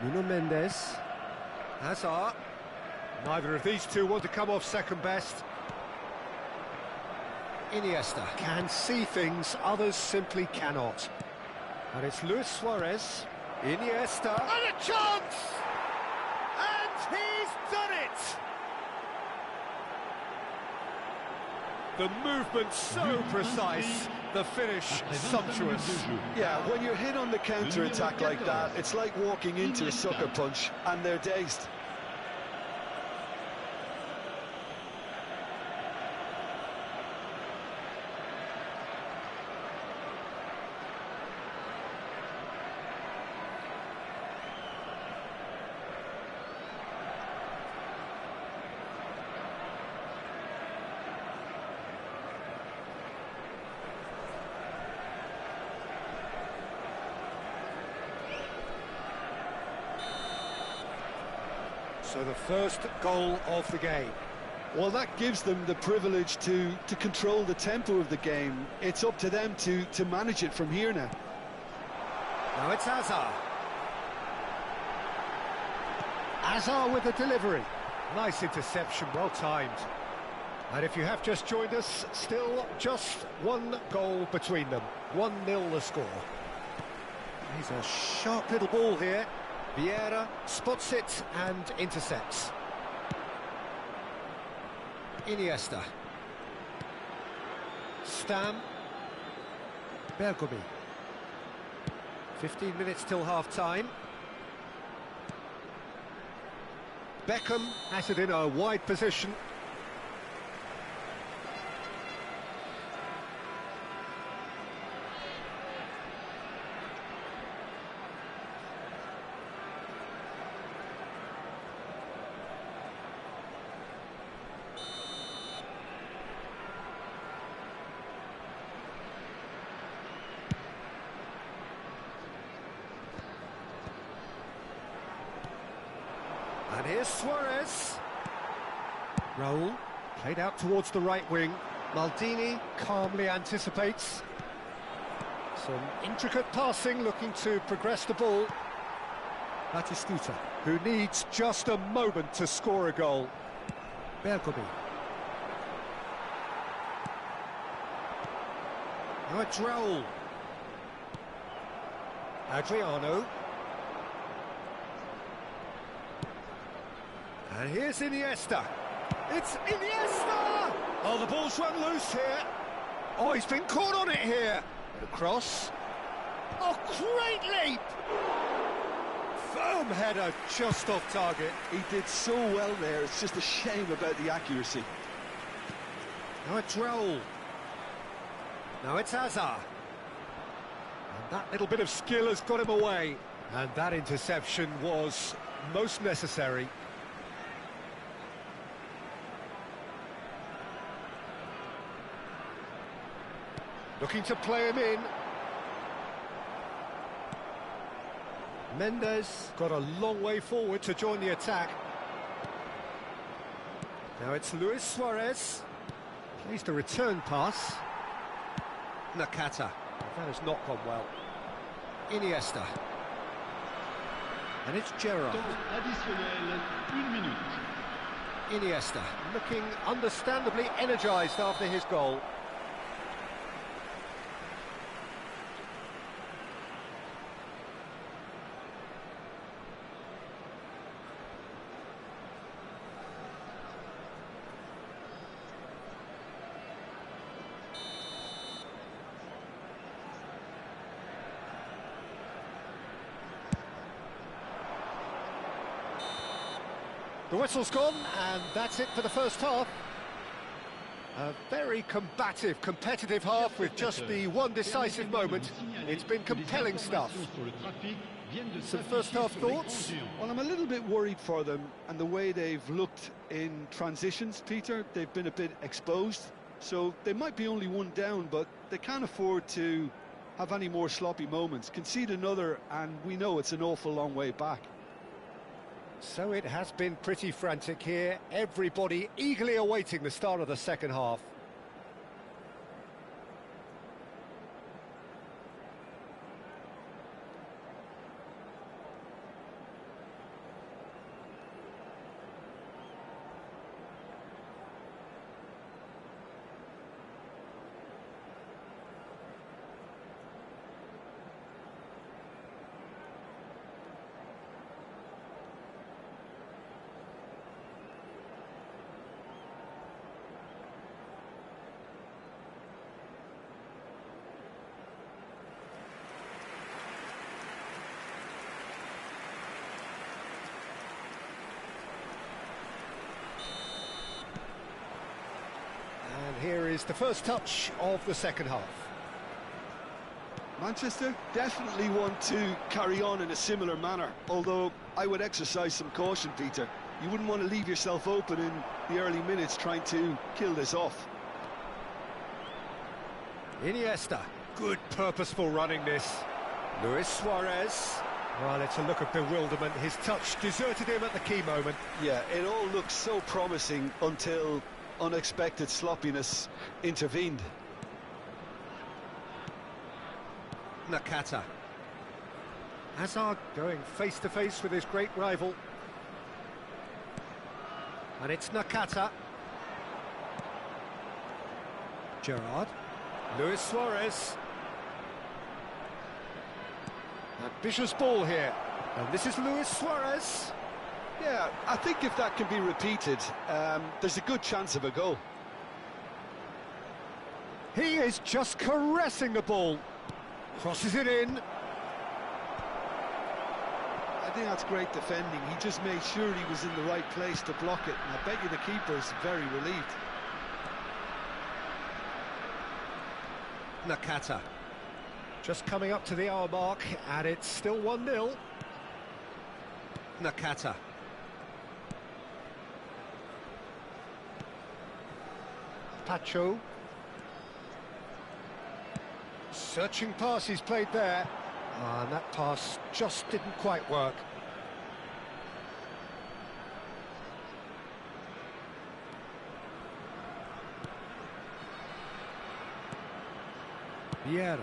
Nuno Mendes. Hazard. Neither of these two want to come off second best. Iniesta can see things others simply cannot. And it's Luis Suarez. Iniesta. And a chance! And he's done it! The movement so precise, the finish sumptuous. Yeah, when you're hit on the counter-attack like that, it's like walking into a sucker punch, and they're dazed. So the first goal of the game. Well, that gives them the privilege to control the tempo of the game. It's up to them to manage it from here now. Now it's Hazard. Hazard with the delivery. Nice interception, well timed. And if you have just joined us, still just one goal between them. 1-0 the score. He's a sharp little ball here. Vieira spots it and intercepts. Iniesta. Stam. Bergomi. 15 minutes till half-time. Beckham has it in a wide position. And here's Suarez. Raul, played out towards the right wing. Maldini calmly anticipates. Some intricate passing, looking to progress the ball. Batistuta, who needs just a moment to score a goal. Bergomi. Now it's Raul. Adriano. And here's Iniesta. It's Iniesta! Oh, the ball's run loose here. Oh, he's been caught on it here. Across. Oh, great leap! Firm header just off target. He did so well there. It's just a shame about the accuracy. Now it's Raul. Now it's Hazard. And that little bit of skill has got him away. And that interception was most necessary. Looking to play him in. Mendes got a long way forward to join the attack. Now it's Luis Suarez. Plays the return pass. Nakata. That has not gone well. Iniesta. And it's Gerrard. Iniesta looking understandably energised after his goal. The whistle's gone, and that's it for the first half. A very combative, competitive half with just the one decisive moment. It's been compelling stuff. Some first-half thoughts? Well, I'm a little bit worried for them and the way they've looked in transitions, Peter. They've been a bit exposed, so they might be only one down, but they can't afford to have any more sloppy moments. Concede another, and we know it's an awful long way back. So it has been pretty frantic here. Everybody eagerly awaiting the start of the second half. Here is the first touch of the second half. Manchester definitely want to carry on in a similar manner, although I would exercise some caution, Peter. You wouldn't want to leave yourself open in the early minutes trying to kill this off. Iniesta, good purposeful running this. Luis Suarez. Well, it's a look of bewilderment. His touch deserted him at the key moment. Yeah, it all looks so promising until unexpected sloppiness intervened. Nakata. Hazard going face-to-face with his great rival. And it's Nakata. Gerrard. Luis Suarez. Ambitious ball here. And this is Luis Suarez. Yeah, I think if that can be repeated, there's a good chance of a goal. He is just caressing the ball. Crosses it in. I think that's great defending. He just made sure he was in the right place to block it, and I bet you the keeper's very relieved. Nakata. Just coming up to the hour mark, and it's still 1-0. Nakata. Pacho. Searching pass he's played there. And that pass just didn't quite work. Vieira.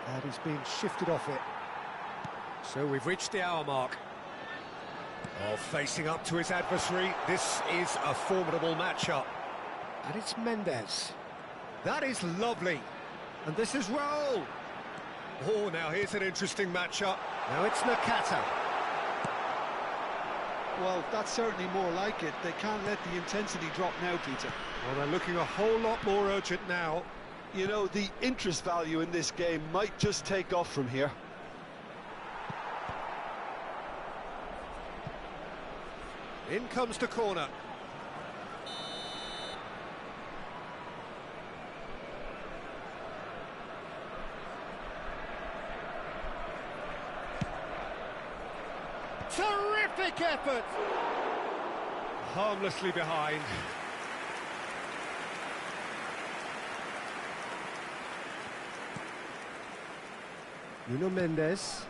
And he's been shifted off it. So we've reached the hour mark. Oh, facing up to his adversary, this is a formidable matchup. And it's Mendes. That is lovely. And this is Raul. Oh, now here's an interesting matchup. Now it's Nakata. Well, that's certainly more like it. They can't let the intensity drop now, Peter. Well, they're looking a whole lot more urgent now. You know, the interest value in this game might just take off from here. In comes the corner. Terrific effort! Harmlessly behind. Nuno Mendes.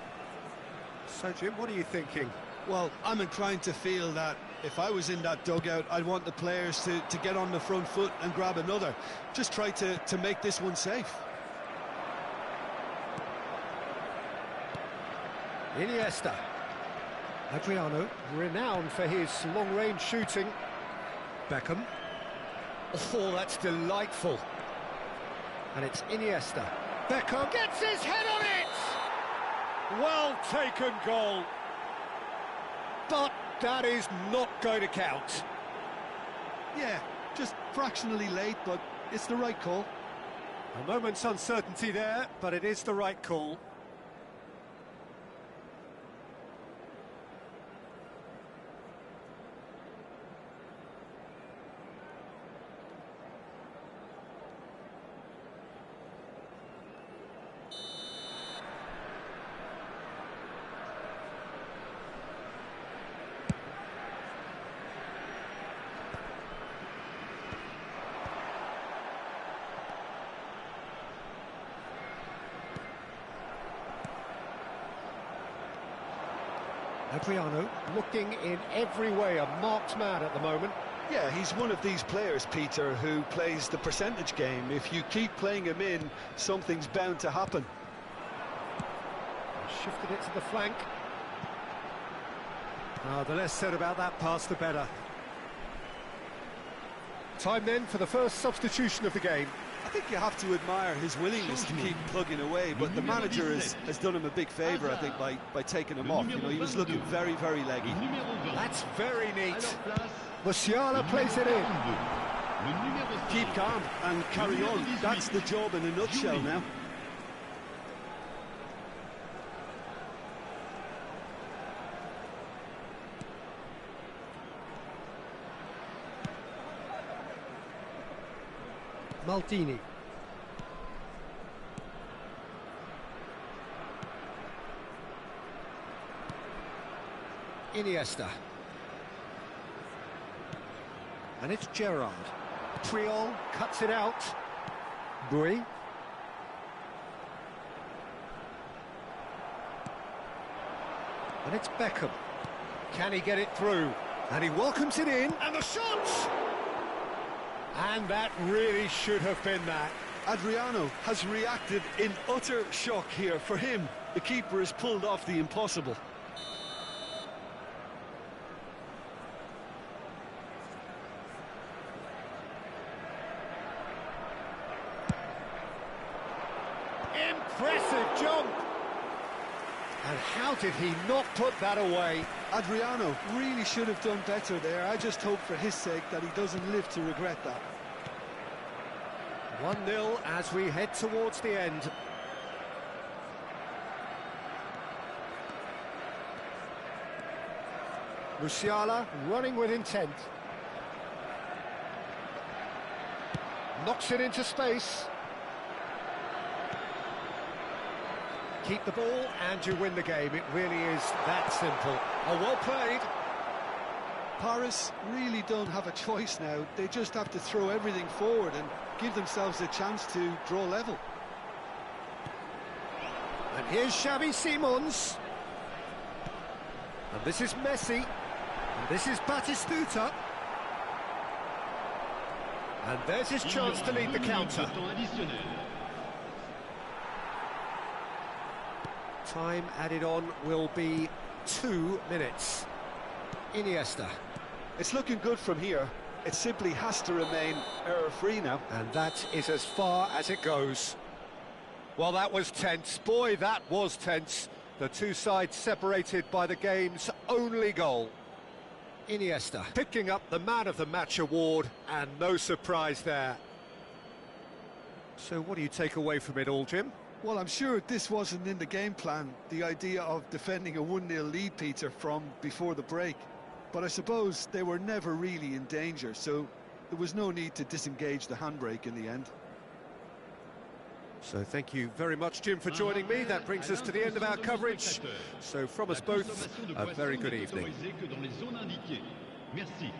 So, Jim, what are you thinking? Well, I'm inclined to feel that if I was in that dugout, I'd want the players to get on the front foot and grab another. Just try to make this one safe. Iniesta. Adriano, renowned for his long-range shooting. Beckham. Oh, that's delightful. And it's Iniesta. Beckham gets his head on it! Well taken goal. But that is not going to count. Yeah, just fractionally late, but it's the right call. A moment's uncertainty there, but it is the right call. Adriano looking in every way a marked man at the moment. Yeah, he's one of these players, Peter, who plays the percentage game. If you keep playing him in, something's bound to happen. Shifted it to the flank. The less said about that pass, the better. Time then for the first substitution of the game. I think you have to admire his willingness to keep plugging away, but the manager has done him a big favour, I think, by taking him off. You know, he was looking very, very leggy. That's very neat. Musiala plays it in. Keep calm and carry on. That's the job in a nutshell now. Maldini. Iniesta. And it's Gerrard. Triol cuts it out. Bui. And it's Beckham. Can he get it through? And he welcomes it in. And the shot! And that really should have been that. Adriano has reacted in utter shock here. For him, the keeper has pulled off the impossible. Impressive jump! And how did he not put that away? Adriano really should have done better there. I just hope for his sake that he doesn't live to regret that. 1-0 as we head towards the end. Musiala running with intent. Knocks it into space. Keep the ball and you win the game. It really is that simple. Oh, well played. Paris really don't have a choice now. They just have to throw everything forward and give themselves a chance to draw level. And here's Xavi Simons. And this is Messi. And this is Batistuta. And there's his chance to lead the counter. Time added on will be 2 minutes. Iniesta. It's looking good from here. It simply has to remain error-free now. And that is as far as it goes. Well, that was tense. Boy, that was tense. The two sides separated by the game's only goal. Iniesta picking up the Man of the Match award, and no surprise there. So what do you take away from it all, Jim? Well, I'm sure this wasn't in the game plan, the idea of defending a 1-0 lead, Peter, from before the break. But I suppose they were never really in danger, so there was no need to disengage the handbrake in the end. So thank you very much, Jim, for joining me. That brings us to the end of our coverage. So from us both, a very good evening. Merci.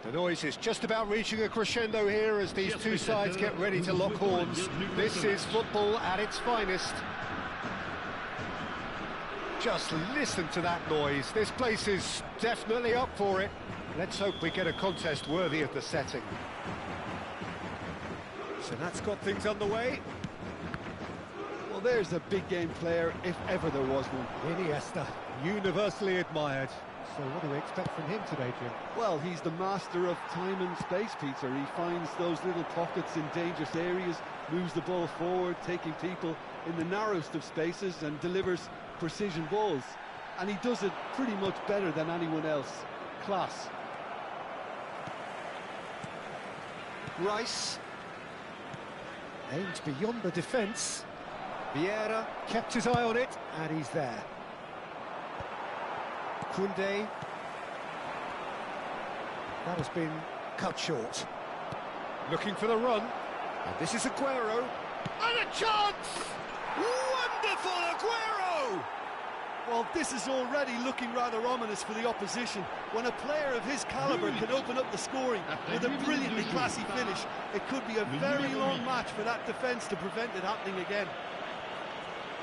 The noise is just about reaching a crescendo here as these two sides get ready to lock horns. This is football at its finest. Just listen to that noise. This place is definitely up for it. Let's hope we get a contest worthy of the setting. So that's got things underway. Well, there's a big game player, if ever there was one. Iniesta, universally admired. So what do we expect from him today, Jim? Well, he's the master of time and space, Peter. He finds those little pockets in dangerous areas, moves the ball forward, taking people in the narrowest of spaces and delivers precision balls. And he does it pretty much better than anyone else. Class. Rice. Aimed beyond the defence. Vieira kept his eye on it, and he's there. Koundé. That has been cut short. Looking for the run. And this is Aguero. And a chance! Wonderful Aguero! Well, this is already looking rather ominous for the opposition. When a player of his calibre can open up the scoring with a brilliantly classy finish, it could be a very long match for that defence to prevent it happening again.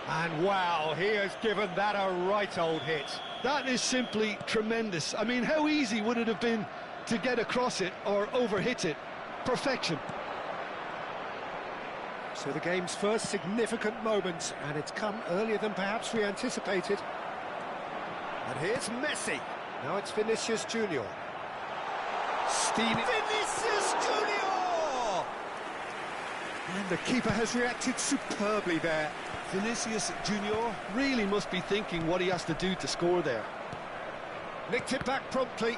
And wow, he has given that a right old hit. That is simply tremendous. I mean, how easy would it have been to get across it or overhit it? Perfection. So the game's first significant moment, and it's come earlier than perhaps we anticipated. And here's Messi. Now it's Vinicius Junior. Vinicius Junior! And the keeper has reacted superbly there. Vinicius Junior really must be thinking what he has to do to score there. Nicked it back promptly.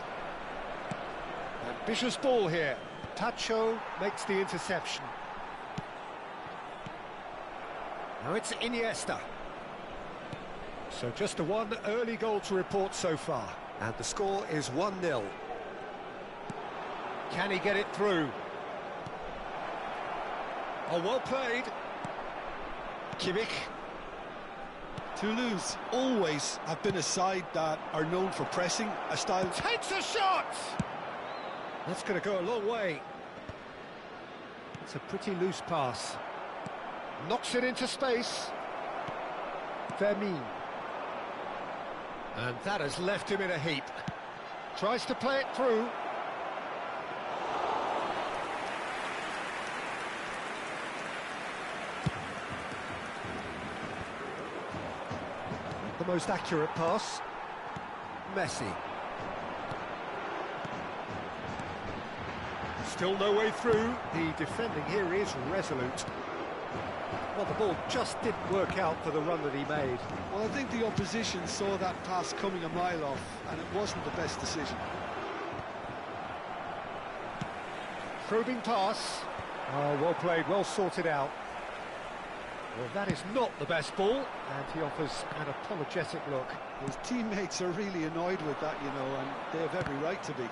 Ambitious ball here. Tacho makes the interception. Now it's Iniesta. So just the one early goal to report so far. And the score is 1-0. Can he get it through? Oh, well played. Kimmich. Toulouse always have been a side that are known for pressing, a style... Takes a shot! That's going to go a long way. It's a pretty loose pass. Knocks it into space. Fermin. And that has left him in a heap. Tries to play it through. The most accurate pass. Messi. Still no way through. The defending here is resolute. Well, the ball just didn't work out for the run that he made. Well, I think the opposition saw that pass coming a mile off, and it wasn't the best decision. Probing pass. Oh, well played, well sorted out. Well, that is not the best ball, and he offers an apologetic look. His teammates are really annoyed with that, you know, and they have every right to be.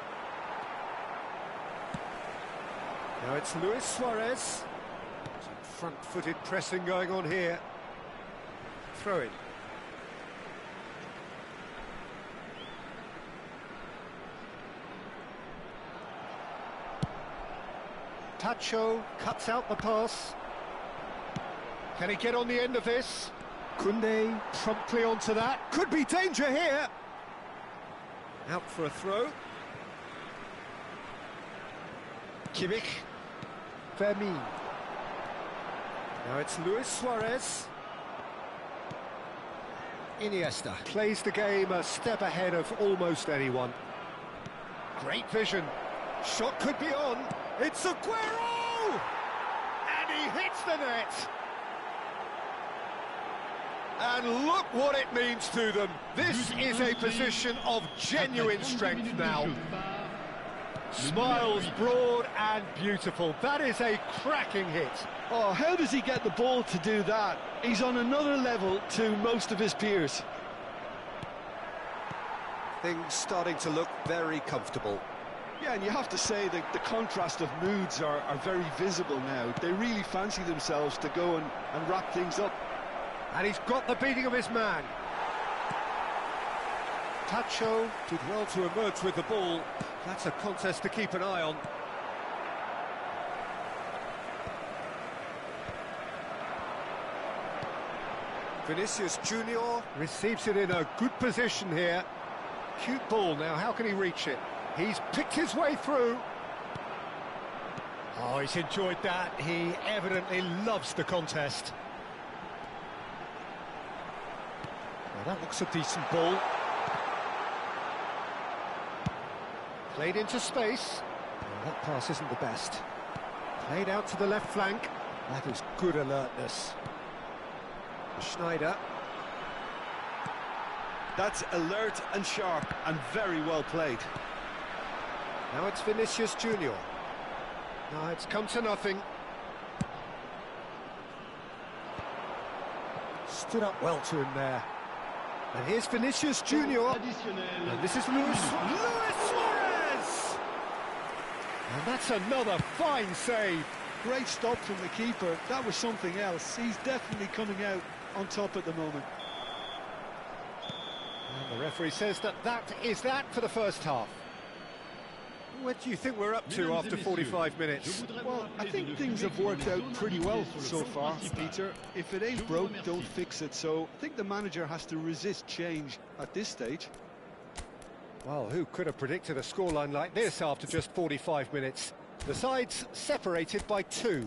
Now it's Luis Suarez. Some front-footed pressing going on here. Throw in. Tacho cuts out the pass. Can he get on the end of this? Koundé promptly onto that. Could be danger here. Out for a throw. Kimmich. Fermin. Now it's Luis Suarez. Iniesta plays the game a step ahead of almost anyone. Great vision. Shot could be on. It's Aguero! And he hits the net. And look what it means to them. This is a position of genuine strength now. Smiles broad and beautiful. That is a cracking hit. Oh, how does he get the ball to do that? He's on another level to most of his peers. Things starting to look very comfortable. Yeah, and you have to say that the contrast of moods are very visible now. They really fancy themselves to go and wrap things up. And he's got the beating of his man. Pacho did well to emerge with the ball. That's a contest to keep an eye on. Vinicius Junior receives it in a good position here. Cute ball now, how can he reach it? He's picked his way through. Oh, he's enjoyed that. He evidently loves the contest. Well, that looks a decent ball. Played into space. Well, that pass isn't the best. Played out to the left flank. That is good alertness. Schneider. That's alert and sharp and very well played. Now it's Vinicius Junior. No, it's come to nothing. Stood up well to him there. And here's Vinicius Junior. And this is Luis Suarez! And that's another fine save. Great stop from the keeper. That was something else. He's definitely coming out on top at the moment. And the referee says that is that for the first half. What do you think we're up to after 45 minutes? Well, I think things have worked out pretty well so far, Peter. If it ain't broke, don't fix it. So I think the manager has to resist change at this stage. Well, who could have predicted a scoreline like this after just 45 minutes? The sides separated by 2.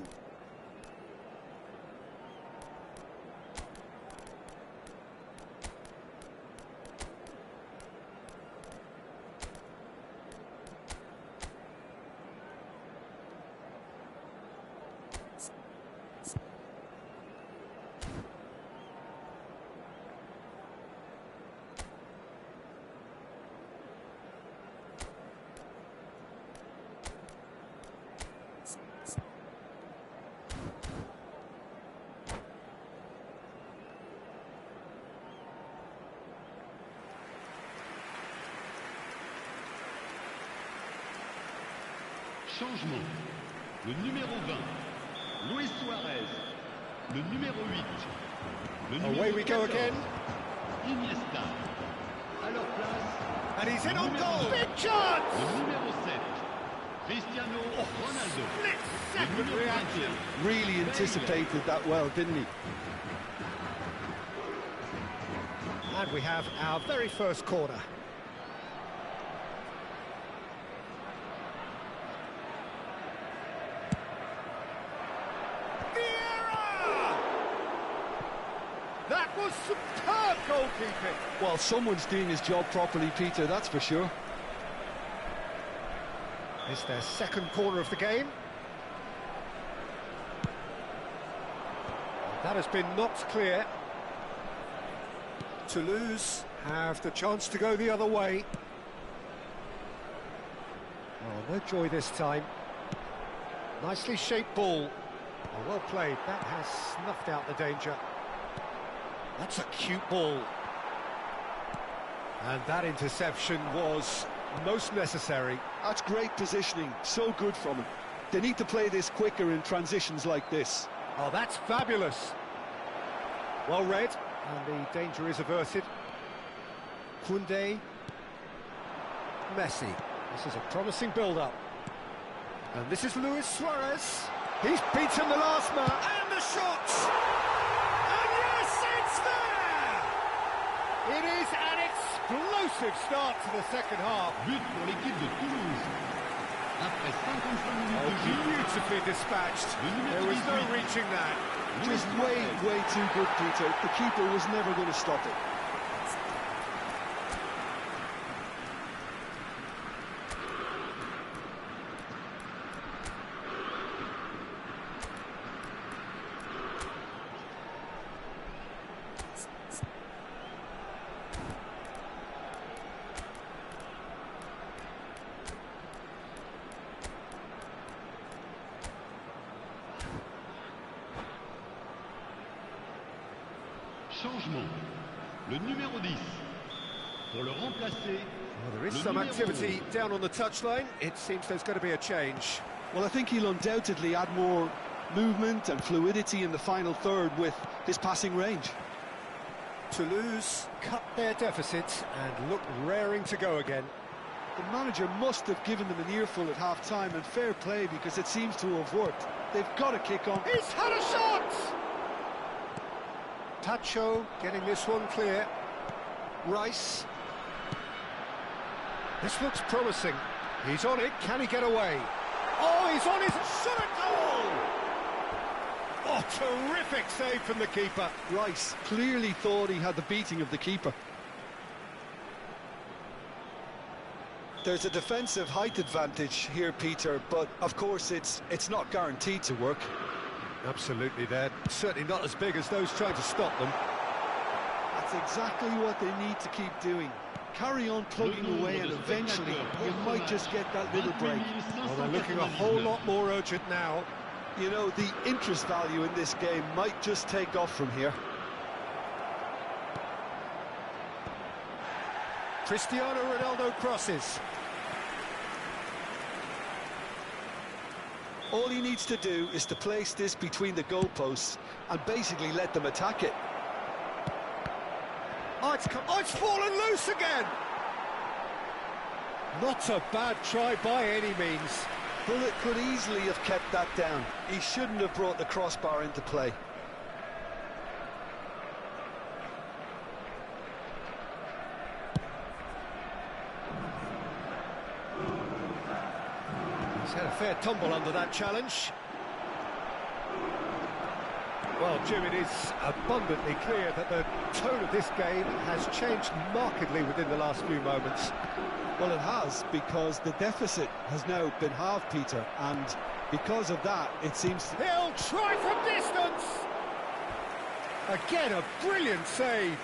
Changement. Le numéro 20, Luis Suarez. Le numéro 8, le numéro Away we go 14, again. Iniesta. À leur place, And he's in le on numéro goal. 2, Big chance! le numéro 7, Cristiano Ronaldo. Split Le second numéro reaction. 21, Really anticipated that well, didn't he? And we have our very first corner. That was superb goalkeeping. Well, someone's doing his job properly, Peter, that's for sure. It's their second corner of the game. That has been knocked clear. Toulouse have the chance to go the other way. Oh, no joy this time. Nicely shaped ball. Oh, well played. That has snuffed out the danger. That's a cute ball. And that interception was most necessary. That's great positioning, so good from him. They need to play this quicker in transitions like this. Oh, that's fabulous. Well read, and the danger is averted. Koundé. Messi. This is a promising build-up. And this is Luis Suarez. He's beaten the last man. And the shot! And yes, it's there! It is an explosive start to the second half. But pour l'équipe de Toulouse. Après 55 minutes Oh, de jeu, beautifully dispatched. There was no reaching that. Just way too good, Peter. The keeper was never going to stop it. changement. Le numéro 10. Pour le remplacer. Well, there is some activity down on the touchline. It seems there's going to be a change. Well, I think he'll undoubtedly add more movement and fluidity in the final third with his passing range. Toulouse cut their deficit and look raring to go again. The manager must have given them an earful at half-time, and fair play, because it seems to have worked. They've got to kick on. He's had a shot! Tacho getting this one clear. Rice. This looks promising. He's on it. Can he get away? Oh, he's on his shot at goal! Oh, terrific save from the keeper. Rice clearly thought he had the beating of the keeper. There's a defensive height advantage here, Peter, but of course it's not guaranteed to work. Absolutely, they're certainly not as big as those trying to stop them. That's exactly what they need to keep doing. Carry on plugging away, and eventually you might just get that little break. Well, they're looking a whole lot more urgent now. You know, the interest value in this game might just take off from here. Cristiano Ronaldo crosses. All he needs to do is to place this between the goalposts and basically let them attack it. Oh, it's fallen loose again! Not a bad try by any means. Bullet could easily have kept that down. He shouldn't have brought the crossbar into play. He's had a fair tumble under that challenge. Well, Jim, it is abundantly clear that the tone of this game has changed markedly within the last few moments. Well, it has, because the deficit has now been halved, Peter, and because of that, it seems... He'll try from distance! Again, a brilliant save.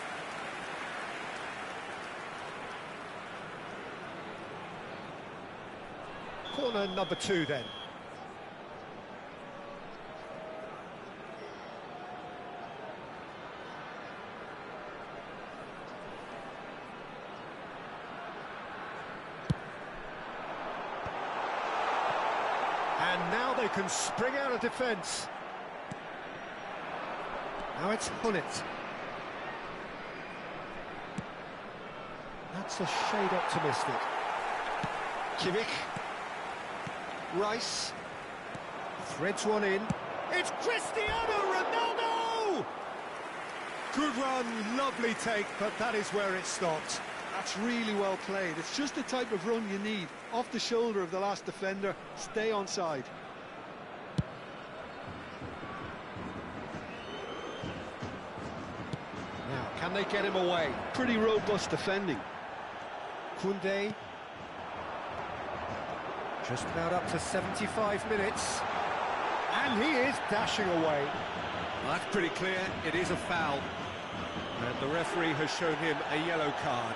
Corner number 2, then. And now they can spring out of defence. Now it's Hunnit. That's a shade optimistic. Kimmich. Rice. Threads one in. It's Cristiano Ronaldo! Good run, lovely take, but that is where it stopped. That's really well played. It's just the type of run you need. Off the shoulder of the last defender, stay onside. Now, can they get him away? Pretty robust defending. Koundé. Just about up to 75 minutes. And he is dashing away. Well, that's pretty clear, it is a foul. And the referee has shown him a yellow card.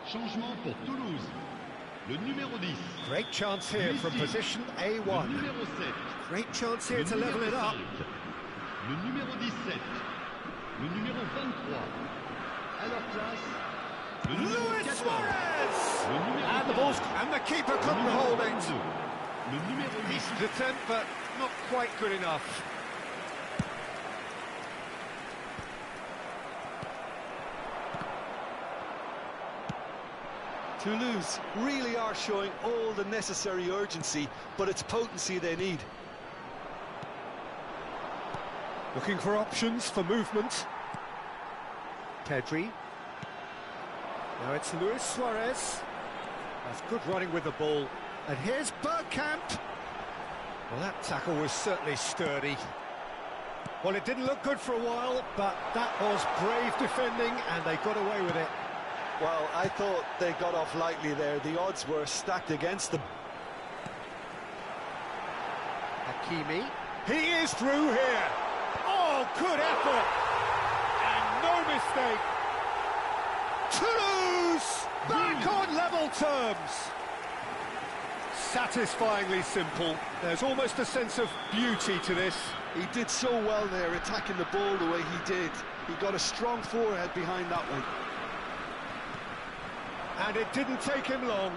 Changement pour Toulouse. Le numéro 10. Great chance here from position A1. Le numéro 7. Great chance here to level it up. Le numéro 17. Le numéro 23. À leur place, le numéro 14. Suarez! Le numéro And the ball's, and the keeper couldn't hold it. Le numéro 8. Decent attempt, but not quite good enough. Toulouse really are showing all the necessary urgency, but it's potency they need. Looking for options for movement. Pedri. Now it's Luis Suarez. That's good running with the ball. And here's Bergkamp. Well, that tackle was certainly sturdy. Well, it didn't look good for a while, but that was brave defending, and they got away with it. Well, I thought they got off lightly there. The odds were stacked against them. Hakimi. He is through here. Oh, good effort. And no mistake. Toulouse back on level terms. Satisfyingly simple. There's almost a sense of beauty to this. He did so well there, attacking the ball the way he did. He got a strong forehead behind that one. And it didn't take him long.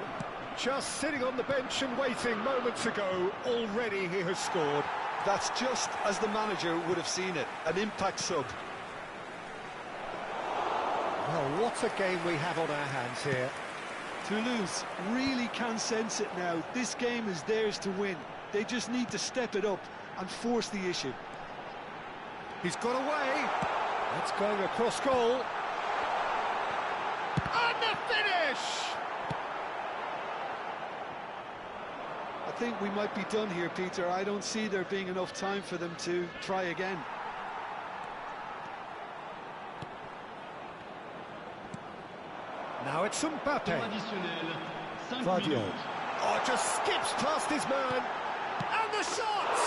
Just sitting on the bench and waiting moments ago, already he has scored. That's just as the manager would have seen it, an impact sub. Well, what a game we have on our hands here. Toulouse really can sense it now. This game is theirs to win. They just need to step it up and force the issue. He's got away. That's going across goal. And the finish! I think we might be done here, Peter. I don't see there being enough time for them to try again. Now it's Mbappe. Vadio. Oh, just skips past his man. And the shot!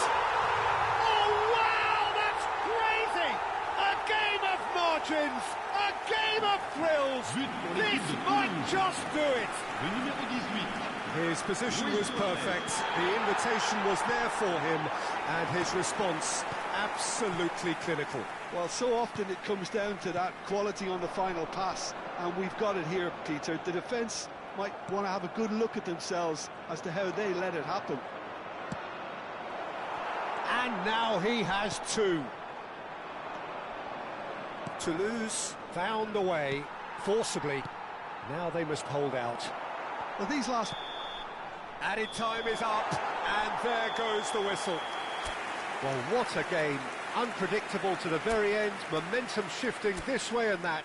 Oh, wow, that's crazy! A game of margins, a game of thrills. This might just do it. His position was perfect, the invitation was there for him, and his response absolutely clinical. Well, so often it comes down to that quality on the final pass, and we've got it here, Peter. The defence might want to have a good look at themselves as to how they let it happen. And now he has two. Toulouse found a way, forcibly. Now they must hold out. Well, these last... Added time is up, and there goes the whistle. Well, what a game. Unpredictable to the very end, momentum shifting this way and that.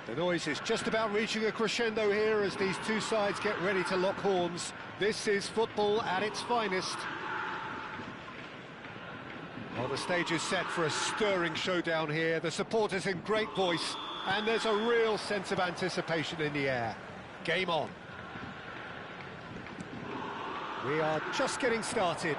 The noise is just about reaching a crescendo here as these two sides get ready to lock horns. This is football at its finest. Well, the stage is set for a stirring showdown here. The supporters in great voice, and there's a real sense of anticipation in the air. Game on. We are just getting started.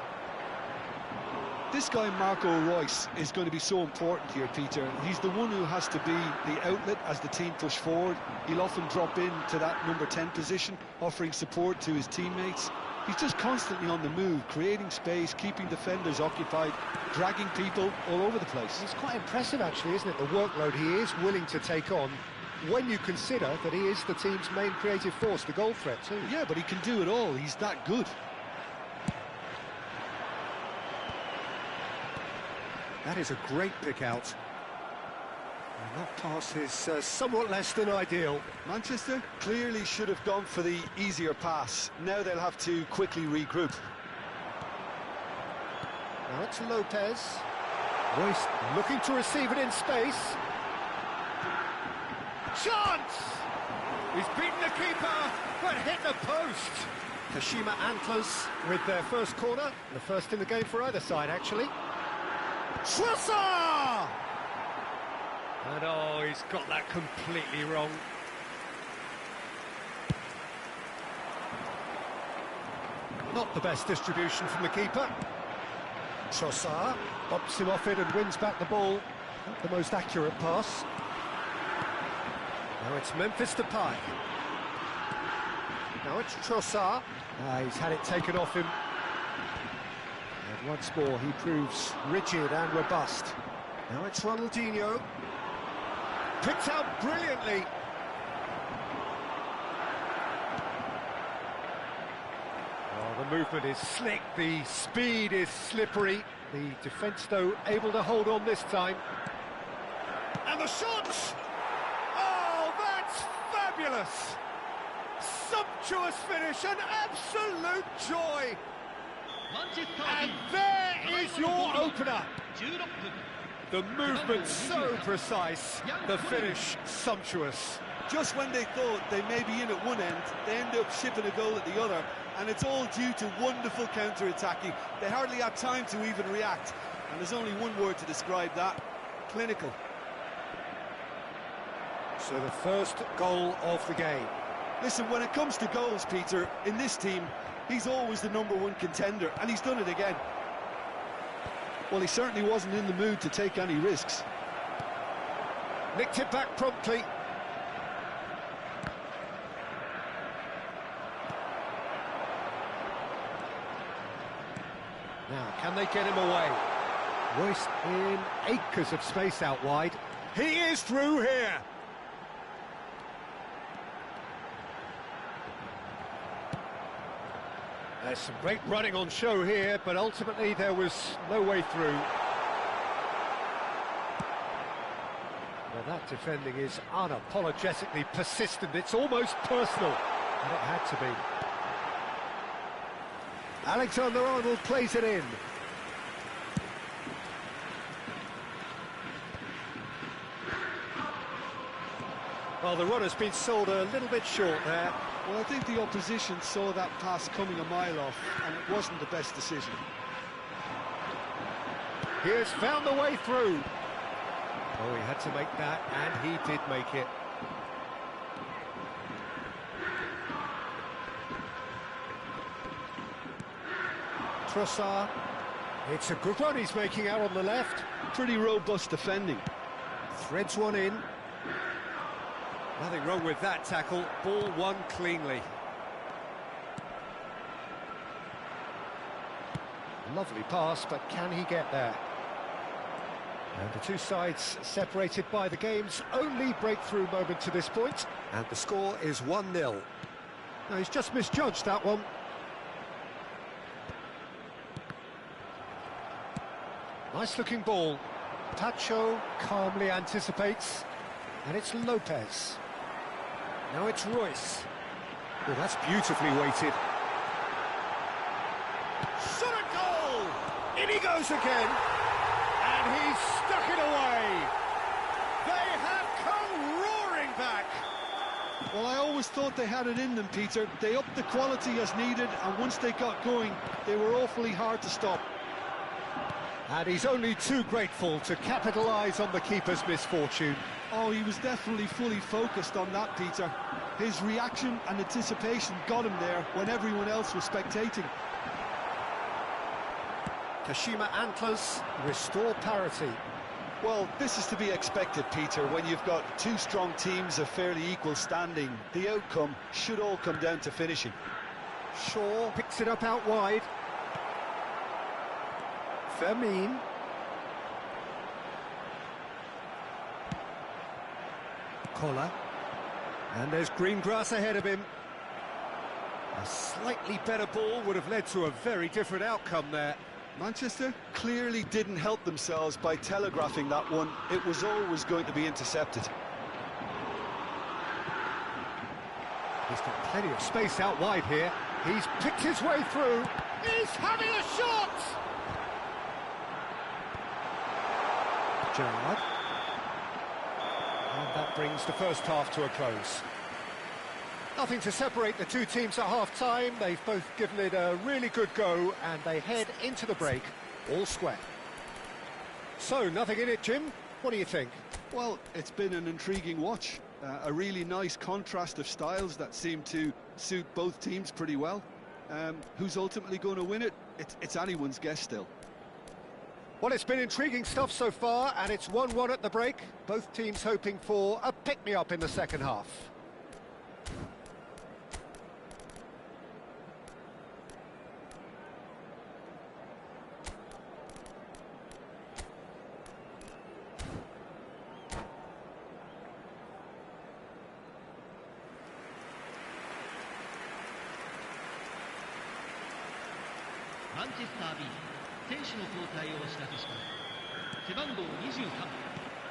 This guy, Marco Reus, is going to be so important here, Peter. He's the one who has to be the outlet as the team push forward. He'll often drop into that number 10 position, offering support to his teammates. He's just constantly on the move, creating space, keeping defenders occupied, dragging people all over the place. It's quite impressive, actually, isn't it? The workload he is willing to take on when you consider that he is the team's main creative force, the goal threat, too. Yeah, but he can do it all. He's that good. That is a great pick out. And that pass is somewhat less than ideal. Manchester clearly should have gone for the easier pass. Now they'll have to quickly regroup. Now it's Lopez. Royce looking to receive it in space. Chance! He's beaten the keeper, but hit the post. Kashima Antlers with their first corner. The first in the game for either side, actually. Trossard! And oh, he's got that completely wrong. Not the best distribution from the keeper. Trossard bops him off it and wins back the ball. Not the most accurate pass. Now it's Memphis Depay. Now it's Trossard. He's had it taken off him. And once more he proves rigid and robust. Now it's Ronaldinho. Picked out brilliantly. Oh, the movement is slick, the speed is slippery. The defence, though, able to hold on this time. And the shot! Oh, that's fabulous! Sumptuous finish, an absolute joy! And there is your opener. The movement so precise, the finish sumptuous. Just when they thought they may be in at one end, they end up shipping a goal at the other, and it's all due to wonderful counter-attacking. They hardly had time to even react, and there's only one word to describe that: clinical. So the first goal of the game. Listen, when it comes to goals, Peter, in this team, he's always the #1 contender, and he's done it again. Well, he certainly wasn't in the mood to take any risks. Nicked it back promptly. Now, can they get him away? Royce in acres of space out wide. He is through here. There's some great running on show here, but ultimately there was no way through. Well, that defending is unapologetically persistent. It's almost personal, and it had to be. Alexander-Arnold plays it in. Well, the runner's been sold a little bit short there. Well, I think the opposition saw that pass coming a mile off, and it wasn't the best decision. He has found the way through. Oh, he had to make that, and he did make it. Trossard. It's a good run he's making out on the left. Pretty robust defending. Threads one in. Nothing wrong with that tackle. Ball won cleanly. Lovely pass, but can he get there? And the two sides separated by the game's only breakthrough moment to this point, and the score is 1-0. Now, he's just misjudged that one. Nice-looking ball. Tacho calmly anticipates, and it's Lopez. Now it's Royce. Oh, that's beautifully weighted. Shot a goal! In he goes again, and he's stuck it away. They have come roaring back. Well, I always thought they had it in them, Peter. They upped the quality as needed, and once they got going, they were awfully hard to stop. And he's only too grateful to capitalise on the keeper's misfortune. Oh, he was definitely fully focused on that, Peter. His reaction and anticipation got him there when everyone else was spectating. Kashima Antlers restore parity. Well, this is to be expected, Peter, when you've got two strong teams of fairly equal standing. The outcome should all come down to finishing. Shaw picks it up out wide. Fermin. Collar. And there's green grass ahead of him. A slightly better ball would have led to a very different outcome there. Manchester clearly didn't help themselves by telegraphing that one. It was always going to be intercepted. He's got plenty of space out wide here. He's picked his way through. He's having a shot! Gerrard. And that brings the first half to a close. Nothing to separate the two teams at half-time. They've both given it a really good go, and they head into the break all square. So, nothing in it, Jim. What do you think? Well, it's been an intriguing watch. A really nice contrast of styles that seem to suit both teams pretty well. Who's ultimately going to win it? It's anyone's guess still. Well, it's been intriguing stuff so far, and it's 1-1 at the break. Both teams hoping for a pick-me-up in the second half.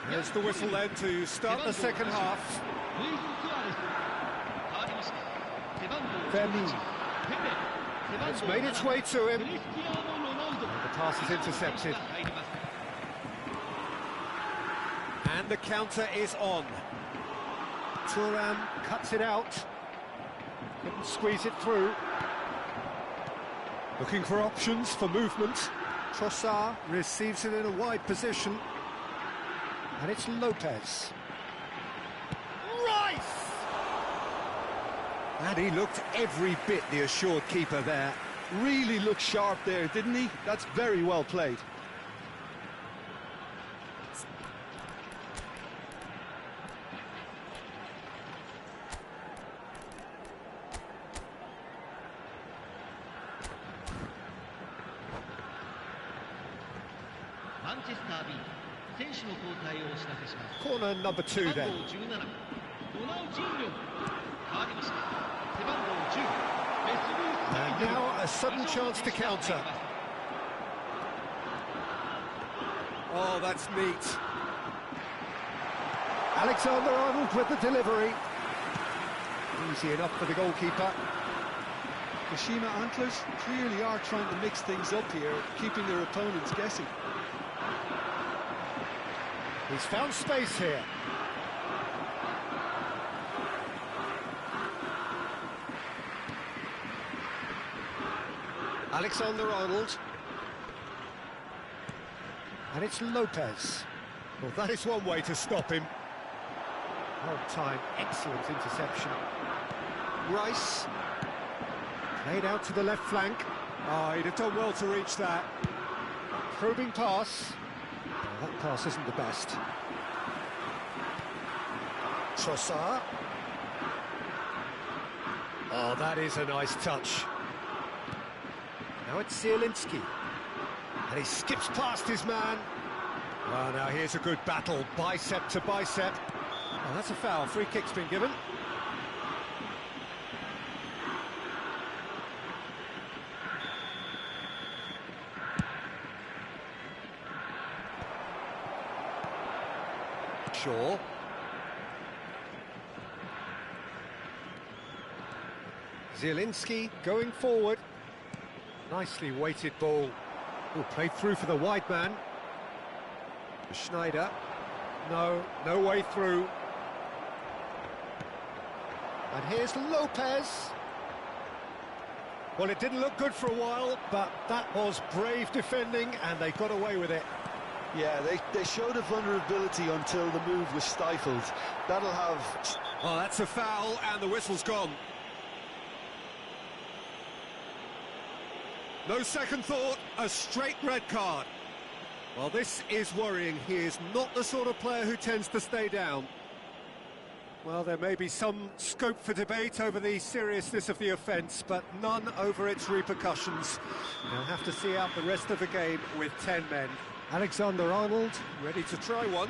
There's the whistle then to start the second half. Fermin. It's made its way to him. And the pass is intercepted. And the counter is on. Thuram cuts it out. Couldn't squeeze it through. Looking for options for movement. Trossard receives it in a wide position. And it's Lopez. Rice! And he looked every bit the assured keeper there. Really looked sharp there, didn't he? That's very well played. Corner number 2 then. And now a sudden chance to counter. Oh, that's neat. Alexander-Arnold with the delivery. Easy enough for the goalkeeper. Kashima Antlers clearly are trying to mix things up here, keeping their opponents guessing. He's found space here. Alexander-Arnold. And it's Lopez. Well, that is one way to stop him. Well timed, excellent interception. Rice. Played out to the left flank. Oh, he'd have done well to reach that. Probing pass. Oh, that pass isn't the best. Trossard. Oh, that is a nice touch. Now it's Zielinski. And he skips past his man. Well, now here's a good battle, bicep to bicep. Oh, that's a foul. Free kick's been given. Shaw. Zielinski going forward. Nicely weighted ball. Oh, played through for the wide man. Schneider. No way through. And here's Lopez. Well, it didn't look good for a while, but that was brave defending, and they got away with it. Yeah, they showed a vulnerability until the move was stifled. That'll have... Oh, that's a foul, and the whistle's gone. No second thought, a straight red card. Well, this is worrying. He is not the sort of player who tends to stay down. Well, there may be some scope for debate over the seriousness of the offence, but none over its repercussions. They'll have to see out the rest of the game with 10 men. Alexander-Arnold, ready to try one.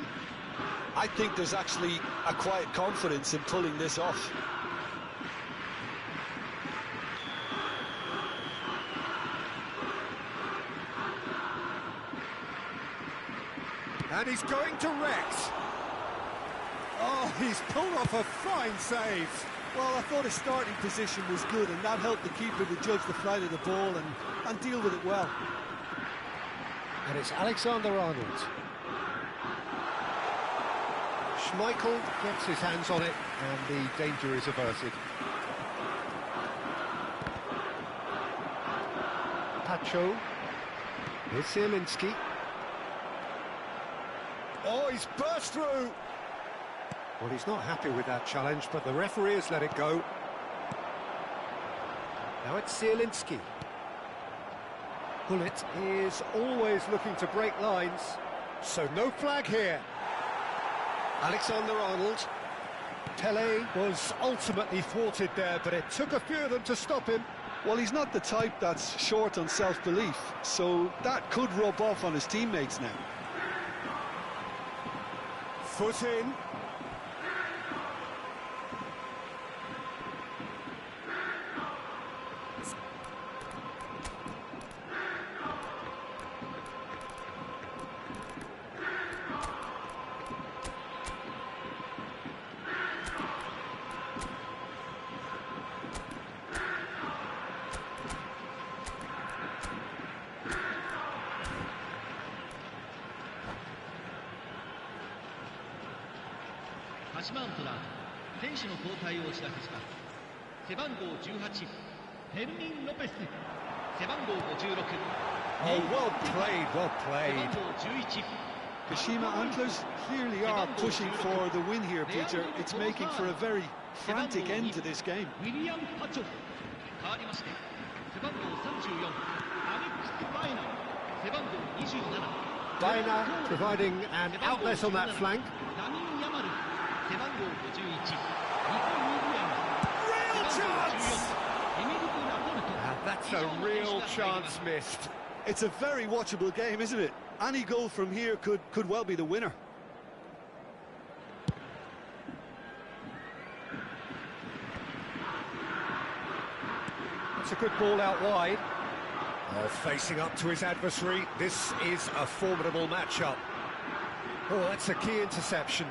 I think there's actually a quiet confidence in pulling this off. And he's going to Rex. Oh, he's pulled off a fine save. Well, I thought his starting position was good, and that helped the keeper to judge the flight of the ball and deal with it well. And it's Alexander-Arnold. Schmeichel gets his hands on it, and the danger is averted. Pacho. Here's Zielinski. Oh, he's burst through! Well, he's not happy with that challenge, but the referee has let it go. Now it's Zielinski. Bullet is always looking to break lines, so no flag here. Alexander-Arnold. Pele was ultimately thwarted there, but it took a few of them to stop him. Well, he's not the type that's short on self-belief, so that could rub off on his teammates now. Foot in. Oh, well played, well played. Kashima Antlers clearly are pushing for the win here, Peter. It's making for a very frantic end to this game. Baena providing an outlet on that flank. Real chance! That's a real chance missed. It's a very watchable game, isn't it? Any goal from here could well be the winner. That's a good ball out wide. Oh, facing up to his adversary, this is a formidable matchup. Oh, that's a key interception.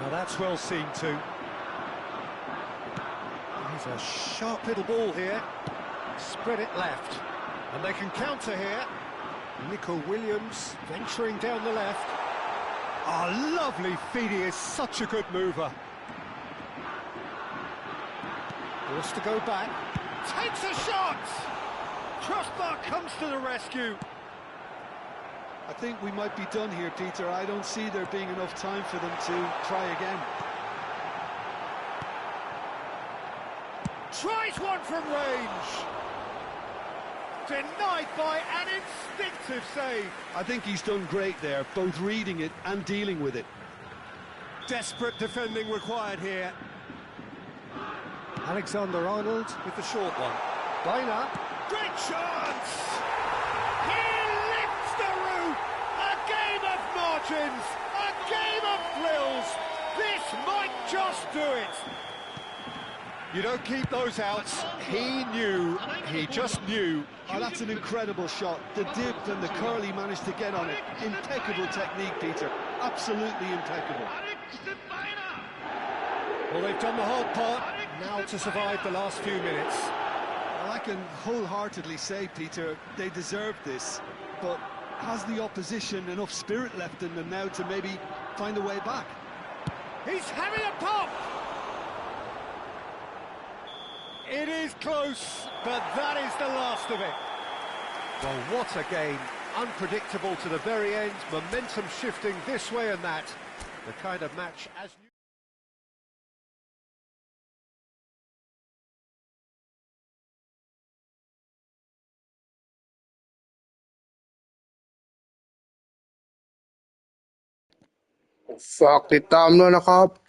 Now that's well seen too. He's a sharp little ball here. Spread it left. And they can counter here. Nico Williams venturing down the left. Oh, lovely feed. He is such a good mover. Forced to go back. Takes a shot! Crossbar comes to the rescue. I think we might be done here, Peter. I don't see there being enough time for them to try again. Tries one from range. Denied by an instinctive save. I think he's done great there, both reading it and dealing with it. Desperate defending required here. Alexander-Arnold with the short one. Baena. Great chance! He lifts the roof! A game of margins! A game of thrills! This might just do it! You don't keep those outs. He knew, he just knew. Oh, that's an incredible shot. The dip and the curl he managed to get on it. Impeccable technique, Peter. Absolutely impeccable. Well, they've done the hard part. Now to survive the last few minutes. Well, I can wholeheartedly say, Peter, they deserve this. But has the opposition enough spirit left in them now to maybe find a way back? He's having a pop! It is close, but that is the last of it. Well, what a game. Unpredictable to the very end, momentum shifting this way and that. The kind of match as...ฝากติดตามด้วยนะครับ